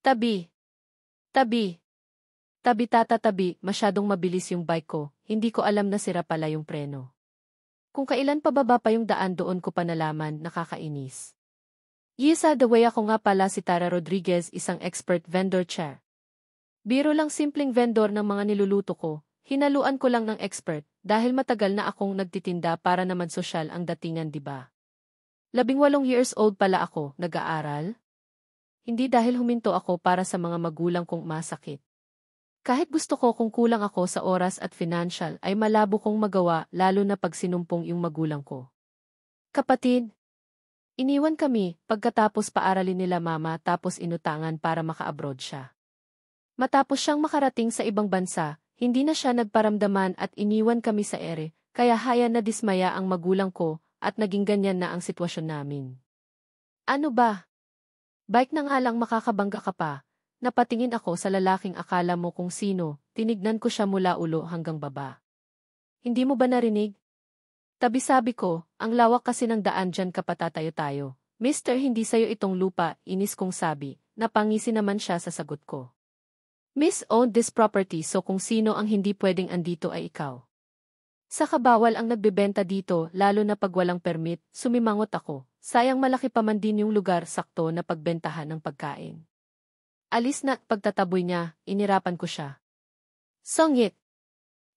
Tabi, tabi, tabi tata tabi, masyadong mabilis yung bike ko, hindi ko alam na sira pala yung preno. Kung kailan pababa pa yung daan doon ko pa nalaman, nakakainis. Yisa the way ako nga pala si Tara Rodriguez, isang expert vendor chair. Biro lang simpleng vendor ng mga niluluto ko, hinaluan ko lang ng expert, dahil matagal na akong nagtitinda para naman sosyal ang datingan diba? 18 years old pala ako, nag-aaral? Hindi dahil huminto ako para sa mga magulang kong masakit. Kahit gusto ko kung kulang ako sa oras at financial ay malabo kong magawa lalo na pag sinumpong yung magulang ko. Kapatid, iniwan kami pagkatapos paaralin nila mama tapos inutangan para maka-abroad siya. Matapos siyang makarating sa ibang bansa, hindi na siya nagparamdaman at iniwan kami sa ere, kaya haya na dismaya ang magulang ko at naging ganyan na ang sitwasyon namin. Ano ba? Bike na nga lang makakabangga ka pa. Napatingin ako sa lalaking akala mo kung sino, tinignan ko siya mula ulo hanggang baba. Hindi mo ba narinig? Tabi sabi ko, ang lawak kasi ng daan dyan kapatatayo tayo. Mister, hindi sayo itong lupa, inis kong sabi, napangisi naman siya sa sagot ko. Miss owned this property so kung sino ang hindi pwedeng andito ay ikaw. Saka bawal ang nagbebenta dito lalo na pag walang permit, sumimangot ako, sayang malaki pa man din yung lugar sakto na pagbentahan ng pagkain. Alis na pagtataboy niya, inirapan ko siya. Songit!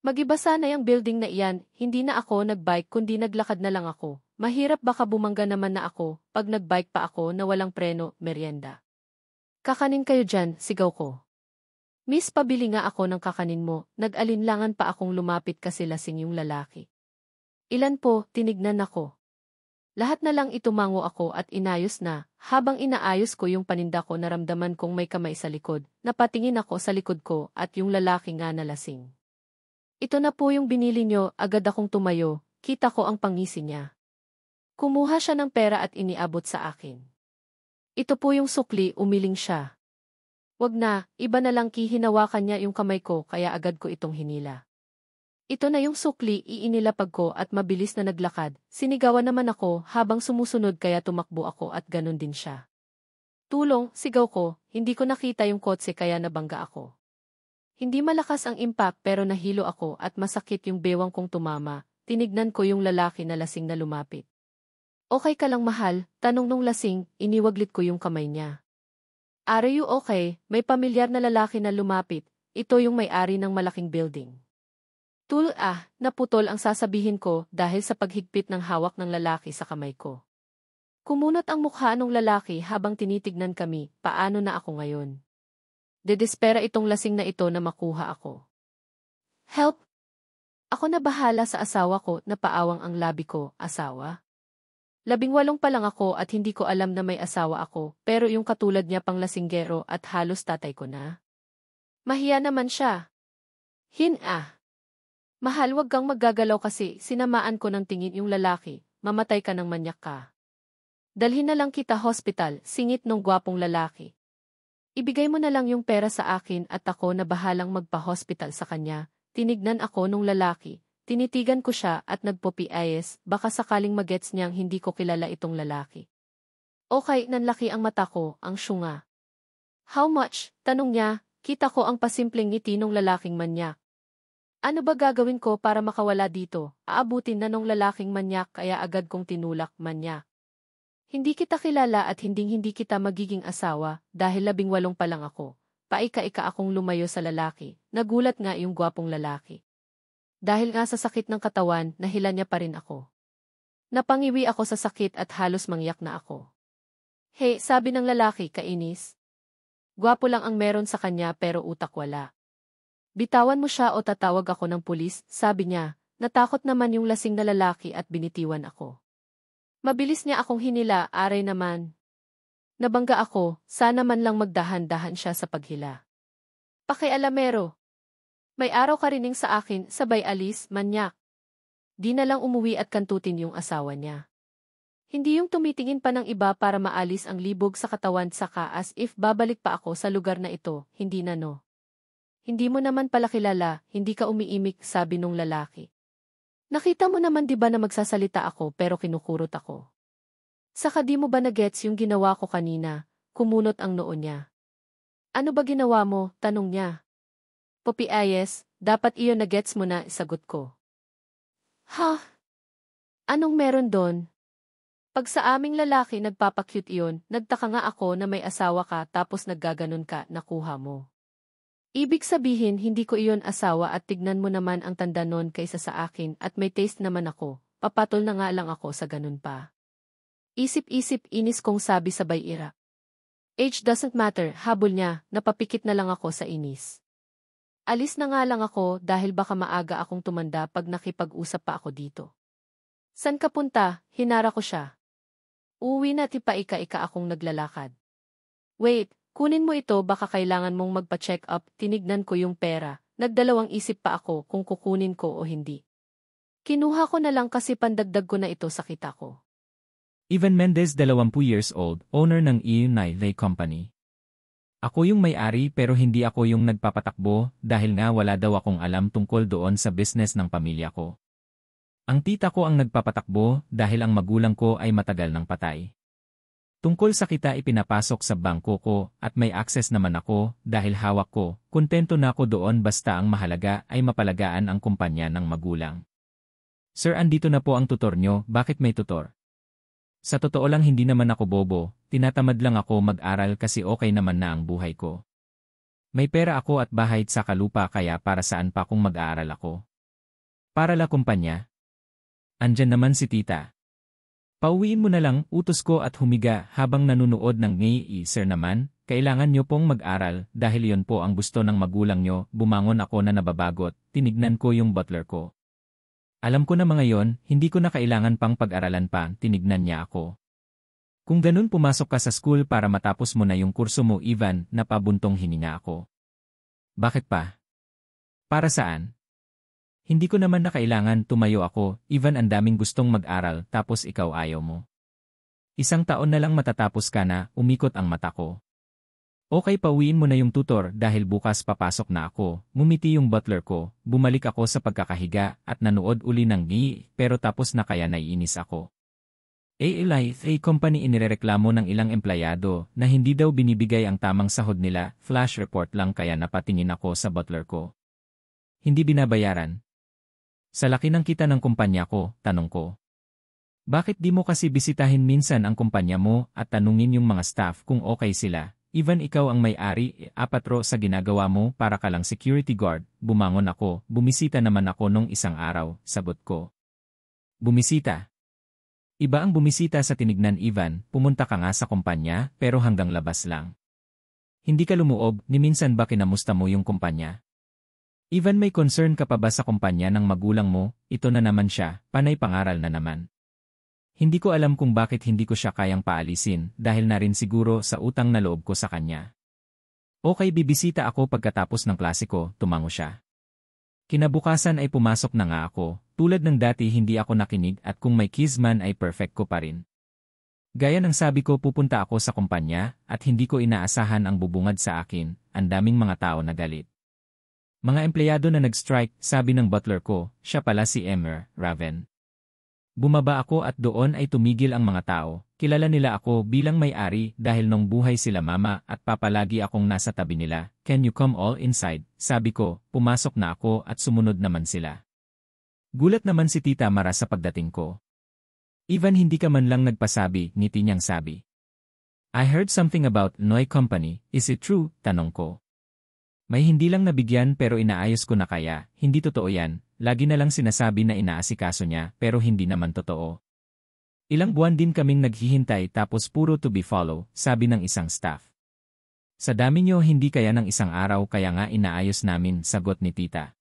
Magiba sana yung building na iyan, hindi na ako nagbike kundi naglakad na lang ako. Mahirap baka bumangga naman na ako, pag nagbike pa ako na walang preno, merienda. Kakanin kayo dyan, sigaw ko. Miss, pabili nga ako ng kakanin mo, nag-alinlangan pa akong lumapit kasi lasing yung lalaki. Ilan po, tinignan ako. Lahat na lang itumango ako at inayos na, habang inaayos ko yung paninda ko naramdaman kong may kamay sa likod, napatingin ako sa likod ko at yung lalaki nga nalasing. Ito na po yung binili nyo, agad akong tumayo, kita ko ang pangisi niya. Kumuha siya ng pera at iniabot sa akin. Ito po yung sukli, umiling siya. Wag na, iba na lang hinawakan niya yung kamay ko kaya agad ko itong hinila. Ito na yung sukli, iinilapag ko at mabilis na naglakad, sinigawan naman ako habang sumusunod kaya tumakbo ako at ganun din siya. Tulong, sigaw ko, hindi ko nakita yung kotse kaya nabangga ako. Hindi malakas ang impact pero nahilo ako at masakit yung bewang kong tumama, tinignan ko yung lalaki na lasing na lumapit. Okay ka lang mahal, tanong nung lasing, iniwaglit ko yung kamay niya. Are you okay? May pamilyar na lalaki na lumapit, ito yung may-ari ng malaking building. Naputol ang sasabihin ko dahil sa paghigpit ng hawak ng lalaki sa kamay ko. Kumunot ang mukha ng lalaki habang tinitignan kami, paano na ako ngayon? Dedespera itong lasing na ito na makuha ako. Help! Ako na bahala sa asawa ko na paawang ang labi ko, asawa? 18 pa lang ako at hindi ko alam na may asawa ako, pero yung katulad niya pang lasinggero at halos tatay ko na. Mahiya naman siya. Mahal, wag kang maggagalaw kasi sinamaan ko ng tingin yung lalaki, mamatay ka ng manyak ka. Dalhin na lang kita hospital, singit nung gwapong lalaki. Ibigay mo na lang yung pera sa akin at ako na bahalang magpa-hospital sa kanya. Tinignan ako nung lalaki, tinitigan ko siya at nagpo-PIS, baka sakaling magets niyang hindi ko kilala itong lalaki. Okay, nanlaki ang mata ko, ang syunga. How much? Tanong niya, kita ko ang pasimpleng ngiti nung lalaking manyak. Ano ba gagawin ko para makawala dito? Aabutin na nung lalaking manyak kaya agad kong tinulak, manyak. Hindi kita kilala at hindi kita magiging asawa dahil 18 pa lang ako. Paika-ika akong lumayo sa lalaki, nagulat nga yung gwapong lalaki. Dahil nga sa sakit ng katawan, nahila niya pa rin ako. Napangiwi ako sa sakit at halos mangyak na ako. Hey, sabi ng lalaki, kainis. Gwapo lang ang meron sa kanya pero utak wala. Bitawan mo siya o tatawag ako ng pulis, sabi niya, natakot naman yung lasing na lalaki at binitiwan ako. Mabilis niya akong hinila, aray naman. Nabangga ako, sana man lang magdahan-dahan siya sa paghila. Pakialamero. May araw ka rining sa akin, sabay alis, manyak. Di na lang umuwi at kantutin yung asawa niya. Hindi yung tumitingin pa ng iba para maalis ang libog sa katawan saka as if babalik pa ako sa lugar na ito, hindi na no. Hindi mo naman pala kilala, hindi ka umiimik, sabi nung lalaki. Nakita mo naman di ba na magsasalita ako pero kinukurot ako. Saka di mo ba na-gets yung ginawa ko kanina, kumunot ang noo niya. Ano ba ginawa mo? Tanong niya. Poppy ayes, dapat iyon na gets mo na, sagot ko. Ha? Anong meron doon? Pag sa aming lalaki nagpapakyut iyon, nagtaka nga ako na may asawa ka tapos naggaganon ka, nakuha mo. Ibig sabihin hindi ko iyon asawa at tignan mo naman ang tanda nun kaysa sa akin at may taste naman ako, papatol na nga lang ako sa ganun pa. Isip-isip inis kong sabi sabay ira. Age doesn't matter, habol niya, napapikit na lang ako sa inis. Alis na nga lang ako dahil baka maaga akong tumanda pag nakipag-usap pa ako dito. San ka punta? Hinara ko siya. Uwi na tipa ika-ika akong naglalakad. Wait, kunin mo ito baka kailangan mong magpa-check up, tinignan ko yung pera, nagdalawang isip pa ako kung kukunin ko o hindi. Kinuha ko na lang kasi pandagdag ko na ito sa kita ko. Ivan Mendez 20 years old, owner ng Iunay Company. Ako yung may-ari pero hindi ako yung nagpapatakbo dahil nga wala daw akong alam tungkol doon sa business ng pamilya ko. Ang tita ko ang nagpapatakbo dahil ang magulang ko ay matagal nang patay. Tungkol sa kita ipinapasok sa bangko ko at may access naman ako dahil hawak ko, kontento na ako doon basta ang mahalaga ay mapalagaan ang kumpanya ng magulang. Sir, andito na po ang tutor nyo, bakit may tutor? Sa totoo lang hindi naman ako bobo, tinatamad lang ako mag-aral kasi okay naman na ang buhay ko. May pera ako at bahay sa kalupa kaya para saan pa kung mag-aaral ako? Para la kumpanya? Andyan naman si tita. Pauwiin mo na lang, utos ko at humiga habang nanunood ng ngayi. Sir naman, kailangan nyo pong mag-aral dahil yon po ang gusto ng magulang nyo. Bumangon ako na nababagot, tinignan ko yung butler ko. Alam ko na mga yon, hindi ko na kailangan pang pag-aralan pa, tinignan niya ako. Kung ganun pumasok ka sa school para matapos mo na yung kurso mo Ivan, napabuntong hininga ako. Bakit pa? Para saan? Hindi ko naman na kailangan, tumayo ako, Ivan, ang daming gustong mag-aral tapos ikaw ayaw mo. 1 taon na lang matatapos ka na, umikot ang mata ko. Okay, pauwiin mo na yung tutor dahil bukas papasok na ako, ngumiti yung butler ko, bumalik ako sa pagkakahiga at nanood uli ng gi, pero tapos na kaya naiinis ako. Eli Company inirereklamo ng ilang empleyado na hindi daw binibigay ang tamang sahod nila, flash report lang kaya napatingin ako sa butler ko. Hindi binabayaran. Sa laki ng kita ng kumpanya ko, tanong ko. Bakit di mo kasi bisitahin minsan ang kumpanya mo at tanungin yung mga staff kung okay sila? Ivan, ikaw ang may-ari, apatro sa ginagawa mo para ka lang security guard. Bumangon ako, bumisita naman ako nung isang araw, sagot ko. Bumisita? Iba ang bumisita sa tinignan Ivan, pumunta ka nga sa kumpanya pero hanggang labas lang. Hindi ka lumuob, ni minsan ba kinamusta mo yung kumpanya? Ivan, may concern ka pa ba sa kumpanya ng magulang mo? Ito na naman siya, panay pangaral na naman. Hindi ko alam kung bakit hindi ko siya kayang paalisin dahil na rin siguro sa utang na loob ko sa kanya. Okay, bibisita ako pagkatapos ng klase ko, tumango siya. Kinabukasan ay pumasok na nga ako, tulad ng dati hindi ako nakinig at kung may kiss man ay perfect ko pa rin. Gaya ng sabi ko pupunta ako sa kumpanya at hindi ko inaasahan ang bubungad sa akin, ang daming mga tao na galit. Mga empleyado na nag-strike, sabi ng butler ko, siya pala si Emer Raven. Bumaba ako at doon ay tumigil ang mga tao, kilala nila ako bilang may-ari dahil nung buhay sila mama at papalagi akong nasa tabi nila. Can you come all inside? Sabi ko, pumasok na ako at sumunod naman sila. Gulat naman si Tita Mara sa pagdating ko. Ivan, hindi ka man lang nagpasabi, ngiti niyang sabi. I heard something about Noy Company, is it true? Tanong ko. May hindi lang nabigyan pero inaayos ko na kaya, hindi totoo yan, lagi na lang sinasabi na inaasikaso niya pero hindi naman totoo. Ilang buwan din kaming naghihintay tapos puro to be follow, sabi ng isang staff. Sa dami niyo hindi kaya ng isang araw kaya nga inaayos namin, sagot ni tita.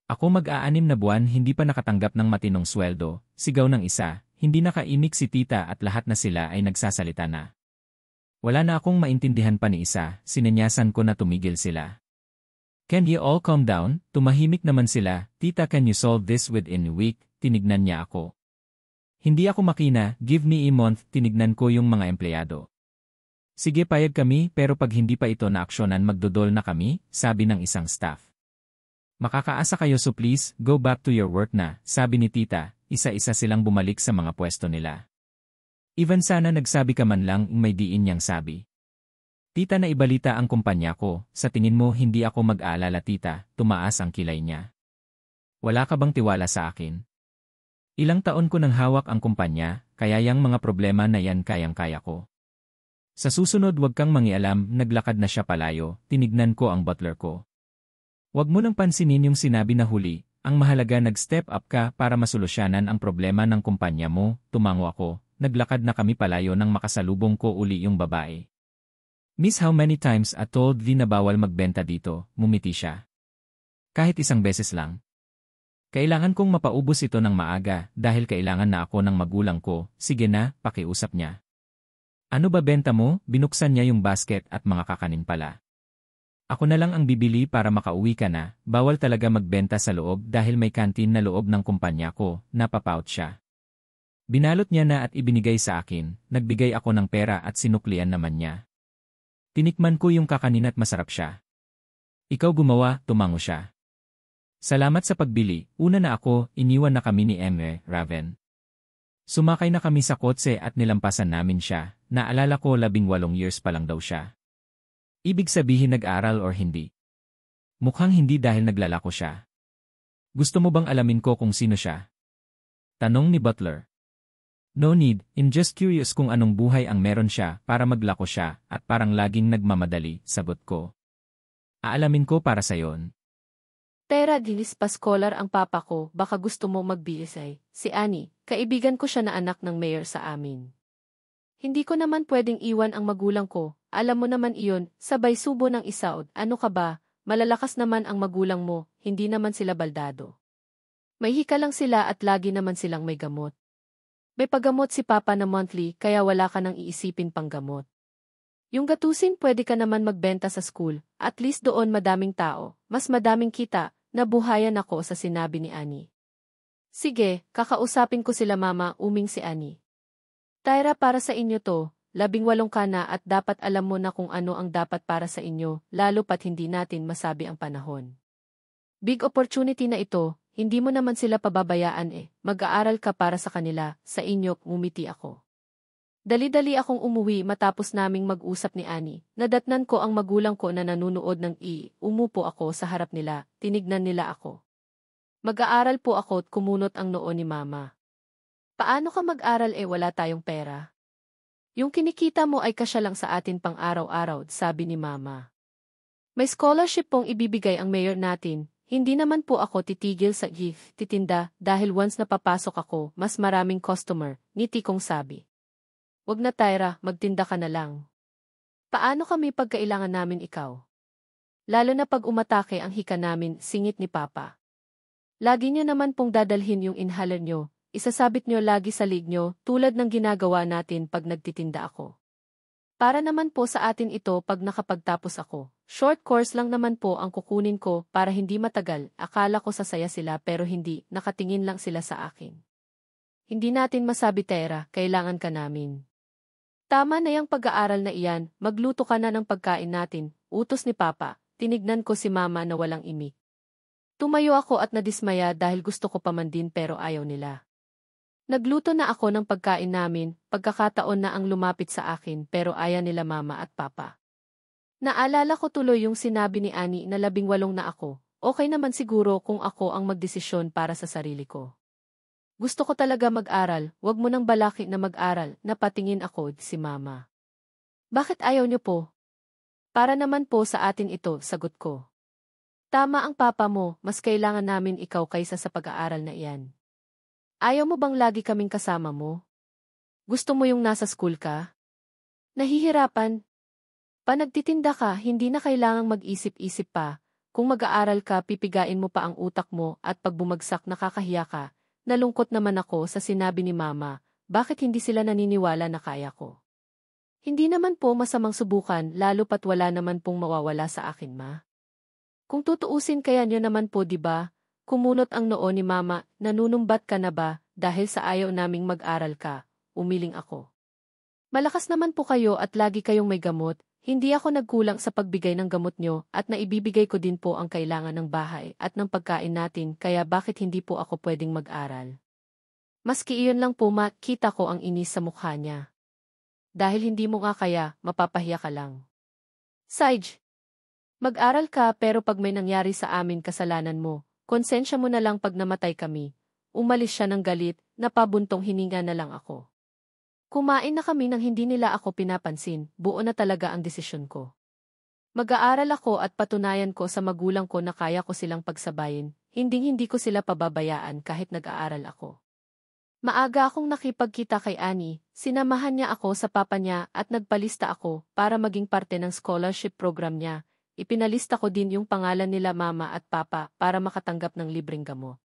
Ako mag-6 na buwan hindi pa nakatanggap ng matinong sweldo, sigaw ng isa, hindi nakaimik si tita at lahat na sila ay nagsasalita na. Wala na akong maintindihan pa ni isa, sinenyasan ko na tumigil sila. Can you all calm down? Tumahimik naman sila, tita, can you solve this within a week? Tinignan niya ako. Hindi ako makina, give me a month, tinignan ko yung mga empleyado. Sige, payag kami pero pag hindi pa ito na-aksyonan magdodol na kami, sabi ng isang staff. Makakaasa kayo so please, go back to your work na, sabi ni tita, isa-isa silang bumalik sa mga pwesto nila. Ivan, sana nagsabi ka man lang, may diin niyang sabi. Tita, na ibalita ang kumpanya ko, sa tingin mo hindi ako mag-aalala tita, tumaas ang kilay niya. Wala ka bang tiwala sa akin? Ilang taon ko nang hawak ang kumpanya, kaya yang mga problema na yan kayang-kaya ko. Sa susunod wag kang mangialam, naglakad na siya palayo, tinignan ko ang butler ko. Wag mo nang pansinin yung sinabi na huli, ang mahalaga nag-step up ka para masolusyonan ang problema ng kumpanya mo, tumango ako, naglakad na kami palayo nang makasalubong ko uli yung babae. Miss, how many times I told thee na bawal magbenta dito, ngumiti siya. Kahit isang beses lang. Kailangan kong mapaubos ito ng maaga dahil kailangan na ako ng magulang ko, sige na, pakiusap niya. Ano ba benta mo? Binuksan niya yung basket at mga kakanin pala. Ako na lang ang bibili para makauwi ka na, bawal talaga magbenta sa loob dahil may kantin na loob ng kumpanya ko, napapout siya. Binalot niya na at ibinigay sa akin, nagbigay ako ng pera at sinuklian naman niya. Tinikman ko yung kakanin at masarap siya. Ikaw gumawa, tumango siya. Salamat sa pagbili, una na ako, iniwan na kami ni Emme, Raven. Sumakay na kami sa kotse at nilampasan namin siya, naalala ko 18 years pa lang daw siya. Ibig sabihin nag-aral or hindi? Mukhang hindi dahil naglalako siya. Gusto mo bang alamin ko kung sino siya? Tanong ni Butler. No need, I'm just curious kung anong buhay ang meron siya para maglako siya at parang laging nagmamadali, sagot ko. Aalamin ko para sa yon. Tera dinis pa scholar ang papa ko, baka gusto mo mag-BSI. Si Annie, kaibigan ko siya na anak ng mayor sa amin. Hindi ko naman pwedeng iwan ang magulang ko, alam mo naman iyon, sabay subo ng isaod, ano ka ba, malalakas naman ang magulang mo, hindi naman sila baldado. May hika lang sila at lagi naman silang may gamot. May paggamot si Papa na monthly kaya wala ka nang iisipin pang gamot. Yung gatusin pwede ka naman magbenta sa school, at least doon madaming tao, mas madaming kita, nabuhayan ako sa sinabi ni Annie. Sige, kakausapin ko sila mama, uming si Annie. Tyra, para sa inyo to, 18 ka na at dapat alam mo na kung ano ang dapat para sa inyo, lalo pat hindi natin masabi ang panahon. Big opportunity na ito. Hindi mo naman sila pababayaan mag-aaral ka para sa kanila, sa inyo, ngumiti ako. Dali-dali akong umuwi matapos naming mag-usap ni Annie, nadatnan ko ang magulang ko na nanunood ng umupo ako sa harap nila, tinignan nila ako. Mag-aaral po ako at kumunot ang noo ni mama. Paano ka mag-aral wala tayong pera? Yung kinikita mo ay kasya lang sa atin pang araw-araw, sabi ni mama. May scholarship pong ibibigay ang mayor natin. Hindi naman po ako titigil sa titinda dahil once napapasok ako, mas maraming customer, ngiti kong sabi. Wag na Tyra, magtinda ka na lang. Paano kami pagkailangan namin ikaw? Lalo na pag umatake ang hika namin, singit ni Papa. Lagi niyo naman pong dadalhin yung inhaler nyo, isasabit nyo lagi sa lig nyo tulad ng ginagawa natin pag nagtitinda ako. Para naman po sa atin ito pag nakapagtapos ako. Short course lang naman po ang kukunin ko para hindi matagal, akala ko sasaya sila pero hindi, nakatingin lang sila sa akin. Hindi natin masabi Tera, kailangan ka namin. Tama na yung pag-aaral na iyan, magluto ka na ng pagkain natin, utos ni Papa, tinignan ko si Mama na walang imik. Tumayo ako at nadismaya dahil gusto ko pa man din pero ayaw nila. Nagluto na ako ng pagkain namin, pagkakataon na ang lumapit sa akin pero ayaw nila Mama at Papa. Naalala ko tuloy yung sinabi ni Annie na 18 na ako, okay naman siguro kung ako ang magdesisyon para sa sarili ko. Gusto ko talaga mag-aral, wag mo nang balaki na mag-aral, napatingin ako, si Mama. Bakit ayaw niyo po? Para naman po sa atin ito, sagot ko. Tama ang Papa mo, mas kailangan namin ikaw kaysa sa pag-aaral na iyan. Ayaw mo bang lagi kaming kasama mo? Gusto mo yung nasa school ka? Nahihirapan? Nagtitinda ka, hindi na kailangang mag-isip-isip pa. Kung mag-aaral ka, pipigain mo pa ang utak mo at pag bumagsak nakakahiya ka. Nalungkot naman ako sa sinabi ni Mama, bakit hindi sila naniniwala na kaya ko? Hindi naman po masamang subukan, lalo pat wala naman pong mawawala sa akin, Ma. Kung tutuusin kaya nyo naman po, diba? Kumunot ang noo ni Mama, nanunumbat ka na ba dahil sa ayaw naming mag-aral ka? Umiling ako. Malakas naman po kayo at lagi kayong may gamot. Hindi ako nagkulang sa pagbigay ng gamot nyo at naibibigay ko din po ang kailangan ng bahay at ng pagkain natin kaya bakit hindi po ako pwedeng mag-aral. Maski iyon lang po makita ko ang inis sa mukha niya. Dahil hindi mo nga kaya, mapapahiya ka lang. Sage, mag-aral ka pero pag may nangyari sa amin kasalanan mo, konsensya mo na lang pag namatay kami. Umalis siya ng galit, napabuntong hininga na lang ako. Kumain na kami nang hindi nila ako pinapansin, buo na talaga ang desisyon ko. Mag-aaral ako at patunayan ko sa magulang ko na kaya ko silang pagsabayin, hinding-hindi ko sila pababayaan kahit nag-aaral ako. Maaga akong nakipagkita kay Annie, sinamahan niya ako sa papa niya at nagpalista ako para maging parte ng scholarship program niya. Ipinalista ko din yung pangalan nila mama at papa para makatanggap ng libreng gamot.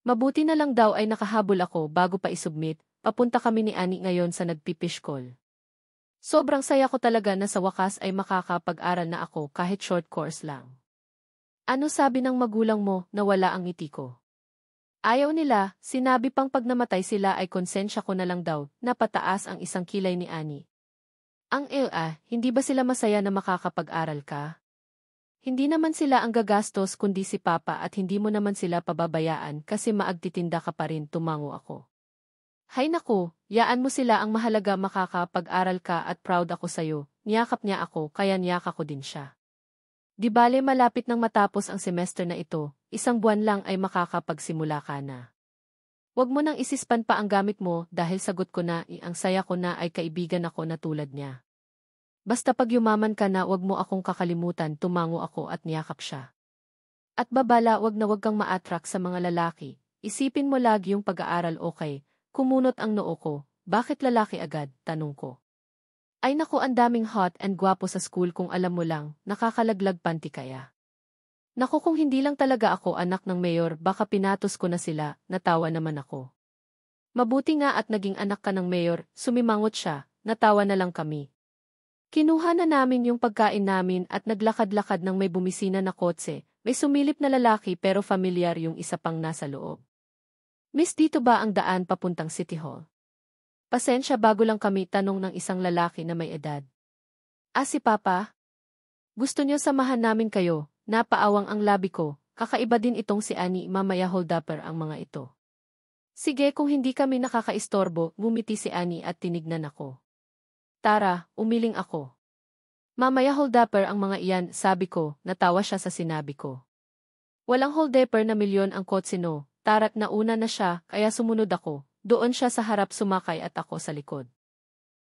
Mabuti na lang daw ay nakahabol ako bago pa isubmit, papunta kami ni Annie ngayon sa nagpipish call. Sobrang saya ko talaga na sa wakas ay makakapag-aral na ako kahit short course lang. Ano sabi ng magulang mo na wala ang ngiti ko? Ayaw nila, sinabi pang pag namatay sila ay konsensya ko na lang daw, napataas ang isang kilay ni Annie. Ang hindi ba sila masaya na makakapag-aral ka? Hindi naman sila ang gagastos kundi si Papa at hindi mo naman sila pababayaan kasi maagtitinda ka pa rin, tumango ako. Hay naku, yaan mo sila, ang mahalaga makakapag-aral ka at proud ako sa'yo, niyakap niya ako kaya niyaka ko din siya. Di bale malapit nang matapos ang semester na ito, 1 buwan lang ay makakapagsimula ka na. Huwag mo nang isispan pa ang gamit mo dahil sagot ko na ang saya ko na ay kaibigan ako na tulad niya. Basta pag yumaman ka na wag mo akong kakalimutan, tumango ako at niyakap siya. At babala wag kang ma-attract sa mga lalaki, isipin mo lagi yung pag-aaral, okay? Kumunot ang noo ko, bakit lalaki agad, tanong ko. Ay naku, ang daming hot and gwapo sa school kung alam mo lang, nakakalaglag panty kaya. Naku, kung hindi lang talaga ako anak ng mayor baka pinatos ko na sila, natawa naman ako. Mabuti nga at naging anak ka ng mayor, sumimangot siya, natawa na lang kami. Kinuha na namin yung pagkain namin at naglakad-lakad ng may bumisina na kotse, may sumilip na lalaki pero familiar yung isa pang nasa loob. Miss, dito ba ang daan papuntang City Hall? Pasensya, bago lang kami, tanong ng isang lalaki na may edad. Ah, si Papa? Gusto niyo samahan namin kayo, napaawang ang labi ko, kakaiba din itong si Annie, mamaya hold-upper ang mga ito. Sige, kung hindi kami nakakaistorbo, ngumiti si Annie at tinignan ako. Tara, umiling ako. Mamaya hold-upper ang mga iyan, sabi ko, natawa siya sa sinabi ko. Walang hold-upper na milyon ang kotse, no. Tarat nauna na siya, kaya sumunod ako. Doon siya sa harap sumakay at ako sa likod.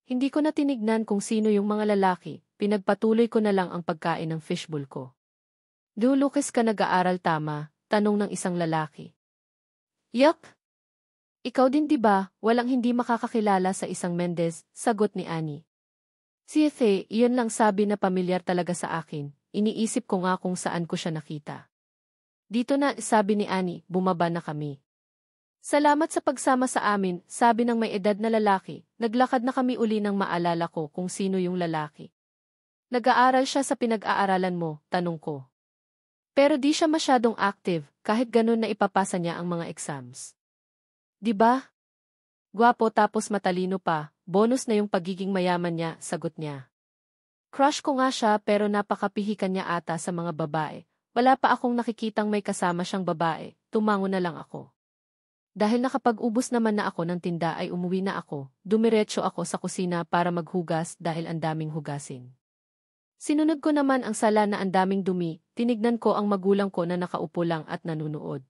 Hindi ko na tinignan kung sino yung mga lalaki, pinagpatuloy ko na lang ang pagkain ng fishbowl ko. Lucas, ka nag-aaral tama? Tanong ng isang lalaki. Yup! Ikaw din, di ba? Walang hindi makakakilala sa isang Mendez, sagot ni Annie. CFA, iyon lang sabi na pamilyar talaga sa akin, iniisip ko nga kung saan ko siya nakita. Dito na, sabi ni Annie, bumaba na kami. Salamat sa pagsama sa amin, sabi ng may edad na lalaki, naglakad na kami uli nang maalala ko kung sino yung lalaki. Nag-aaral siya sa pinag-aaralan mo, tanong ko. Pero di siya masyadong active, kahit ganun na ipapasa niya ang mga exams. Diba? Gwapo tapos matalino pa, bonus na yung pagiging mayaman niya, sagot niya. Crush ko nga siya pero napakapihikan niya ata sa mga babae. Wala pa akong nakikitang may kasama siyang babae, tumango na lang ako. Dahil nakapag-ubos naman na ako ng tinda ay umuwi na ako, dumiretso ako sa kusina para maghugas dahil ang daming hugasin. Sinunod ko naman ang sala na ang daming dumi, tinignan ko ang magulang ko na nakaupo lang at nanunood.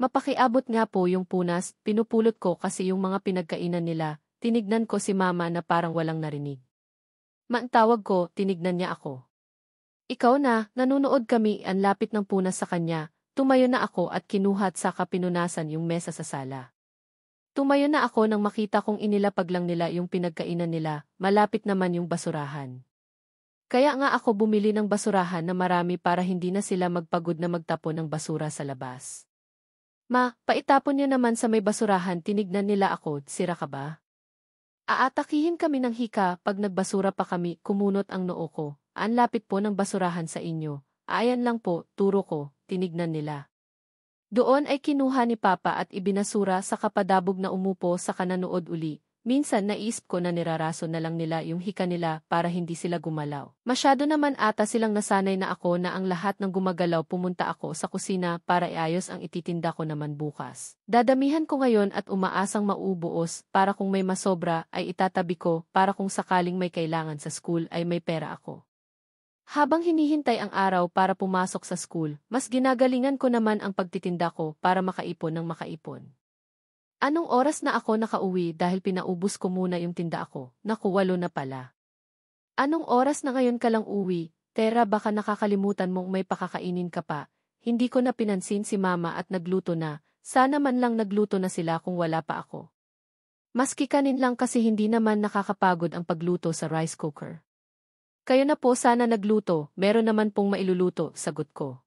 Mapakiabot nga po yung punas, pinupulot ko kasi yung mga pinagkainan nila, tinignan ko si mama na parang walang narinig. Maantawag ko, tinignan niya ako. Ikaw na, nanunood kami, ang lapit ng punas sa kanya, tumayo na ako at kinuhat saka pinunasan yung mesa sa sala. Tumayo na ako nang makita kong inilapag lang nila yung pinagkainan nila, malapit naman yung basurahan. Kaya nga ako bumili ng basurahan na marami para hindi na sila magpagod na magtapon ng basura sa labas. Ma, paitapon niyo naman sa may basurahan, tinignan nila ako, sira ka ba? Aatakihin kami ng hika pag nagbasura pa kami, kumunot ang noo ko. Ang lapit po ng basurahan sa inyo. Ayan lang po, turo ko, tinignan nila. Doon ay kinuha ni Papa at ibinasura sa kapadabog na umupo sa kananood uli. Minsan naisip ko na niraraso na lang nila yung hika nila para hindi sila gumalaw. Masyado naman ata silang nasanay na ako na ang lahat ng gumagalaw, pumunta ako sa kusina para iayos ang ititinda ko naman bukas. Dadamihan ko ngayon at umaasang maubuos para kung may masobra ay itatabi ko para kung sakaling may kailangan sa school ay may pera ako. Habang hinihintay ang araw para pumasok sa school, mas ginagalingan ko naman ang pagtitinda ko para makaipon ng makaipon. Anong oras na ako nakauwi dahil pinaubos ko muna yung tinda ko? Naku, 8 na pala. Anong oras na ngayon ka lang uwi? Tera, baka nakakalimutan mong may pakakainin ka pa. Hindi ko na pinansin si mama at nagluto na. Sana man lang nagluto na sila kung wala pa ako. Maski kanin lang kasi hindi naman nakakapagod ang pagluto sa rice cooker. Kayo na po sana nagluto, meron naman pong mailuluto, sagot ko.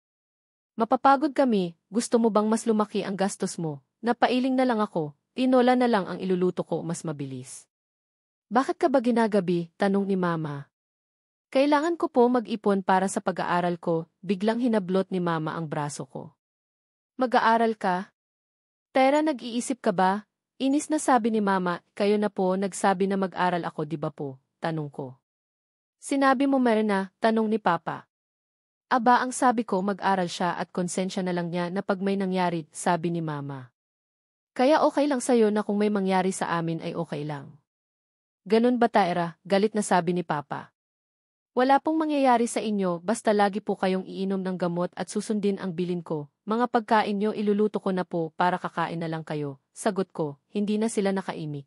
Mapapagod kami, gusto mo bang mas lumaki ang gastos mo? Napailing na lang ako, tinola na lang ang iluluto ko mas mabilis. Bakit ka ba ginagabi? Tanong ni mama. Kailangan ko po mag-ipon para sa pag-aaral ko, biglang hinablot ni mama ang braso ko. Mag-aaral ka? Tera, nag-iisip ka ba? Inis na sabi ni mama, kayo na po nagsabi na mag-aral ako, di ba po? Tanong ko. Sinabi mo meron na, tanong ni papa. Aba, ang sabi ko mag-aral siya at konsensya na lang niya na pag may nangyari, sabi ni mama. Kaya okay lang sa'yo na kung may mangyari sa amin ay okay lang. Ganun ba Taira? Galit na sabi ni papa. Wala pong mangyayari sa inyo basta lagi po kayong iinom ng gamot at susundin ang bilin ko. Mga pagkain nyo iluluto ko na po para kakain na lang kayo. Sagot ko, hindi na sila nakaimik.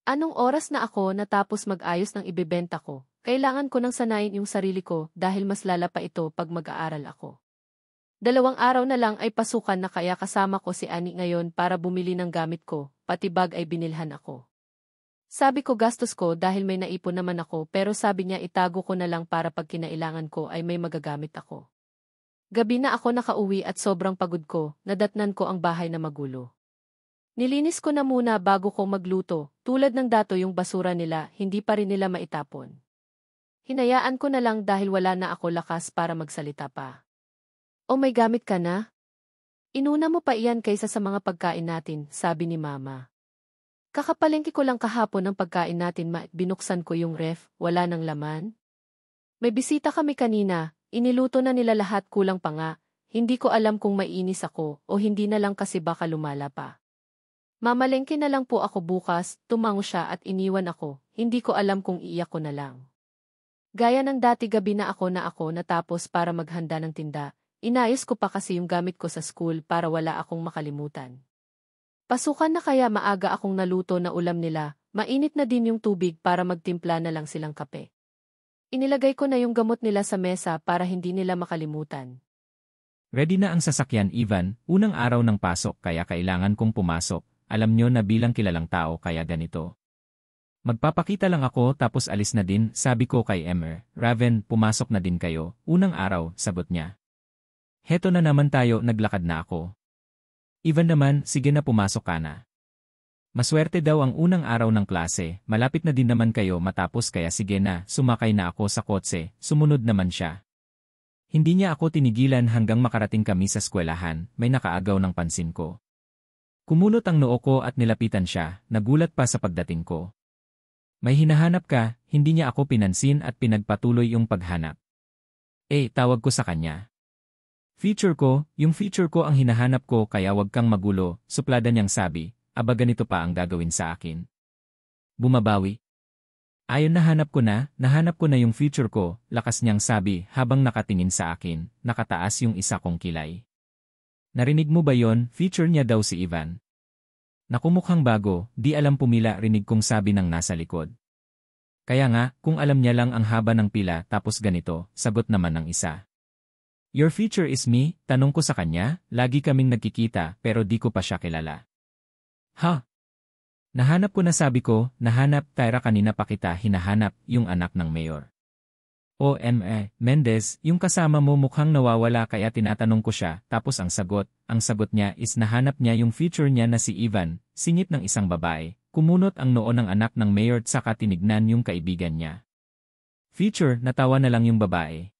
Anong oras na ako natapos mag-ayos ng ibebenta ko? Kailangan ko nang sanayin yung sarili ko dahil mas lala pa ito pag mag-aaral ako. 2 araw na lang ay pasukan na kaya kasama ko si Ani ngayon para bumili ng gamit ko, pati bag ay binilhan ako. Sabi ko gastos ko dahil may naipon naman ako pero sabi niya itago ko na lang para pag kinailangan ko ay may magagamit ako. Gabi na ako nakauwi at sobrang pagod ko, nadatnan ko ang bahay na magulo. Nilinis ko na muna bago ko magluto, tulad ng dato yung basura nila, hindi pa rin nila maitapon. Hinayaan ko na lang dahil wala na ako lakas para magsalita pa. O may gamit ka na? Inuna mo pa iyan kaysa sa mga pagkain natin, sabi ni mama. Kakapalengke ko lang kahapon ng pagkain natin binuksan ko yung ref, wala nang laman. May bisita kami kanina, iniluto na nila lahat kulang pa nga, hindi ko alam kung maiinis ako o hindi na lang kasi baka lumala pa. Mamalengke na lang po ako bukas, tumango siya at iniwan ako, hindi ko alam kung iiyak ko na lang. Gaya ng dati gabi na ako natapos para maghanda ng tinda, inayos ko pa kasi yung gamit ko sa school para wala akong makalimutan. Pasukan na kaya maaga akong naluto na ulam nila, mainit na din yung tubig para magtimpla na lang silang kape. Inilagay ko na yung gamot nila sa mesa para hindi nila makalimutan. Ready na ang sasakyan, Ivan, unang araw ng pasok kaya kailangan kong pumasok, alam nyo na bilang kilalang tao kaya ganito. Magpapakita lang ako tapos alis na din, sabi ko kay Emmer. Raven, pumasok na din kayo. Unang araw, sagot niya. Heto na naman tayo, naglakad na ako. Ivan naman, sige na pumasok ka na. Maswerte daw ang unang araw ng klase, malapit na din naman kayo matapos kaya sige na, sumakay na ako sa kotse, sumunod naman siya. Hindi niya ako tinigilan hanggang makarating kami sa eskwelahan, may nakaagaw ng pansin ko. Kumulot ang noo ko at nilapitan siya, nagulat pa sa pagdating ko. May hinahanap ka, hindi niya ako pinansin at pinagpatuloy yung paghanap. Tawag ko sa kanya. Yung feature ko ang hinahanap ko kaya wag kang magulo, suplada niyang sabi, aba ganito pa ang gagawin sa akin. Bumabawi. Ayon nahanap ko na yung feature ko, lakas niyang sabi habang nakatingin sa akin, nakataas yung isa kong kilay. Narinig mo ba yon? Feature niya daw si Ivan. Nakumukhang bago, di alam pumila rinig kong sabi ng nasa likod. Kaya nga, kung alam niya lang ang haba ng pila tapos ganito, sagot naman ng isa. Your feature is me? Tanong ko sa kanya, lagi kaming nagkikita pero di ko pa siya kilala. Ha? Nahanap ko na sabi ko, nahanap, Tyra kanina pa kita hinahanap, yung anak ng mayor. Mendez, yung kasama mo mukhang nawawala kaya tinatanong ko siya, tapos ang sagot niya is nahanap niya yung feature niya na si Ivan, singit ng isang babae, kumunot ang noo ng anak ng mayor at saka tinignan yung kaibigan niya. Feature, natawa na lang yung babae.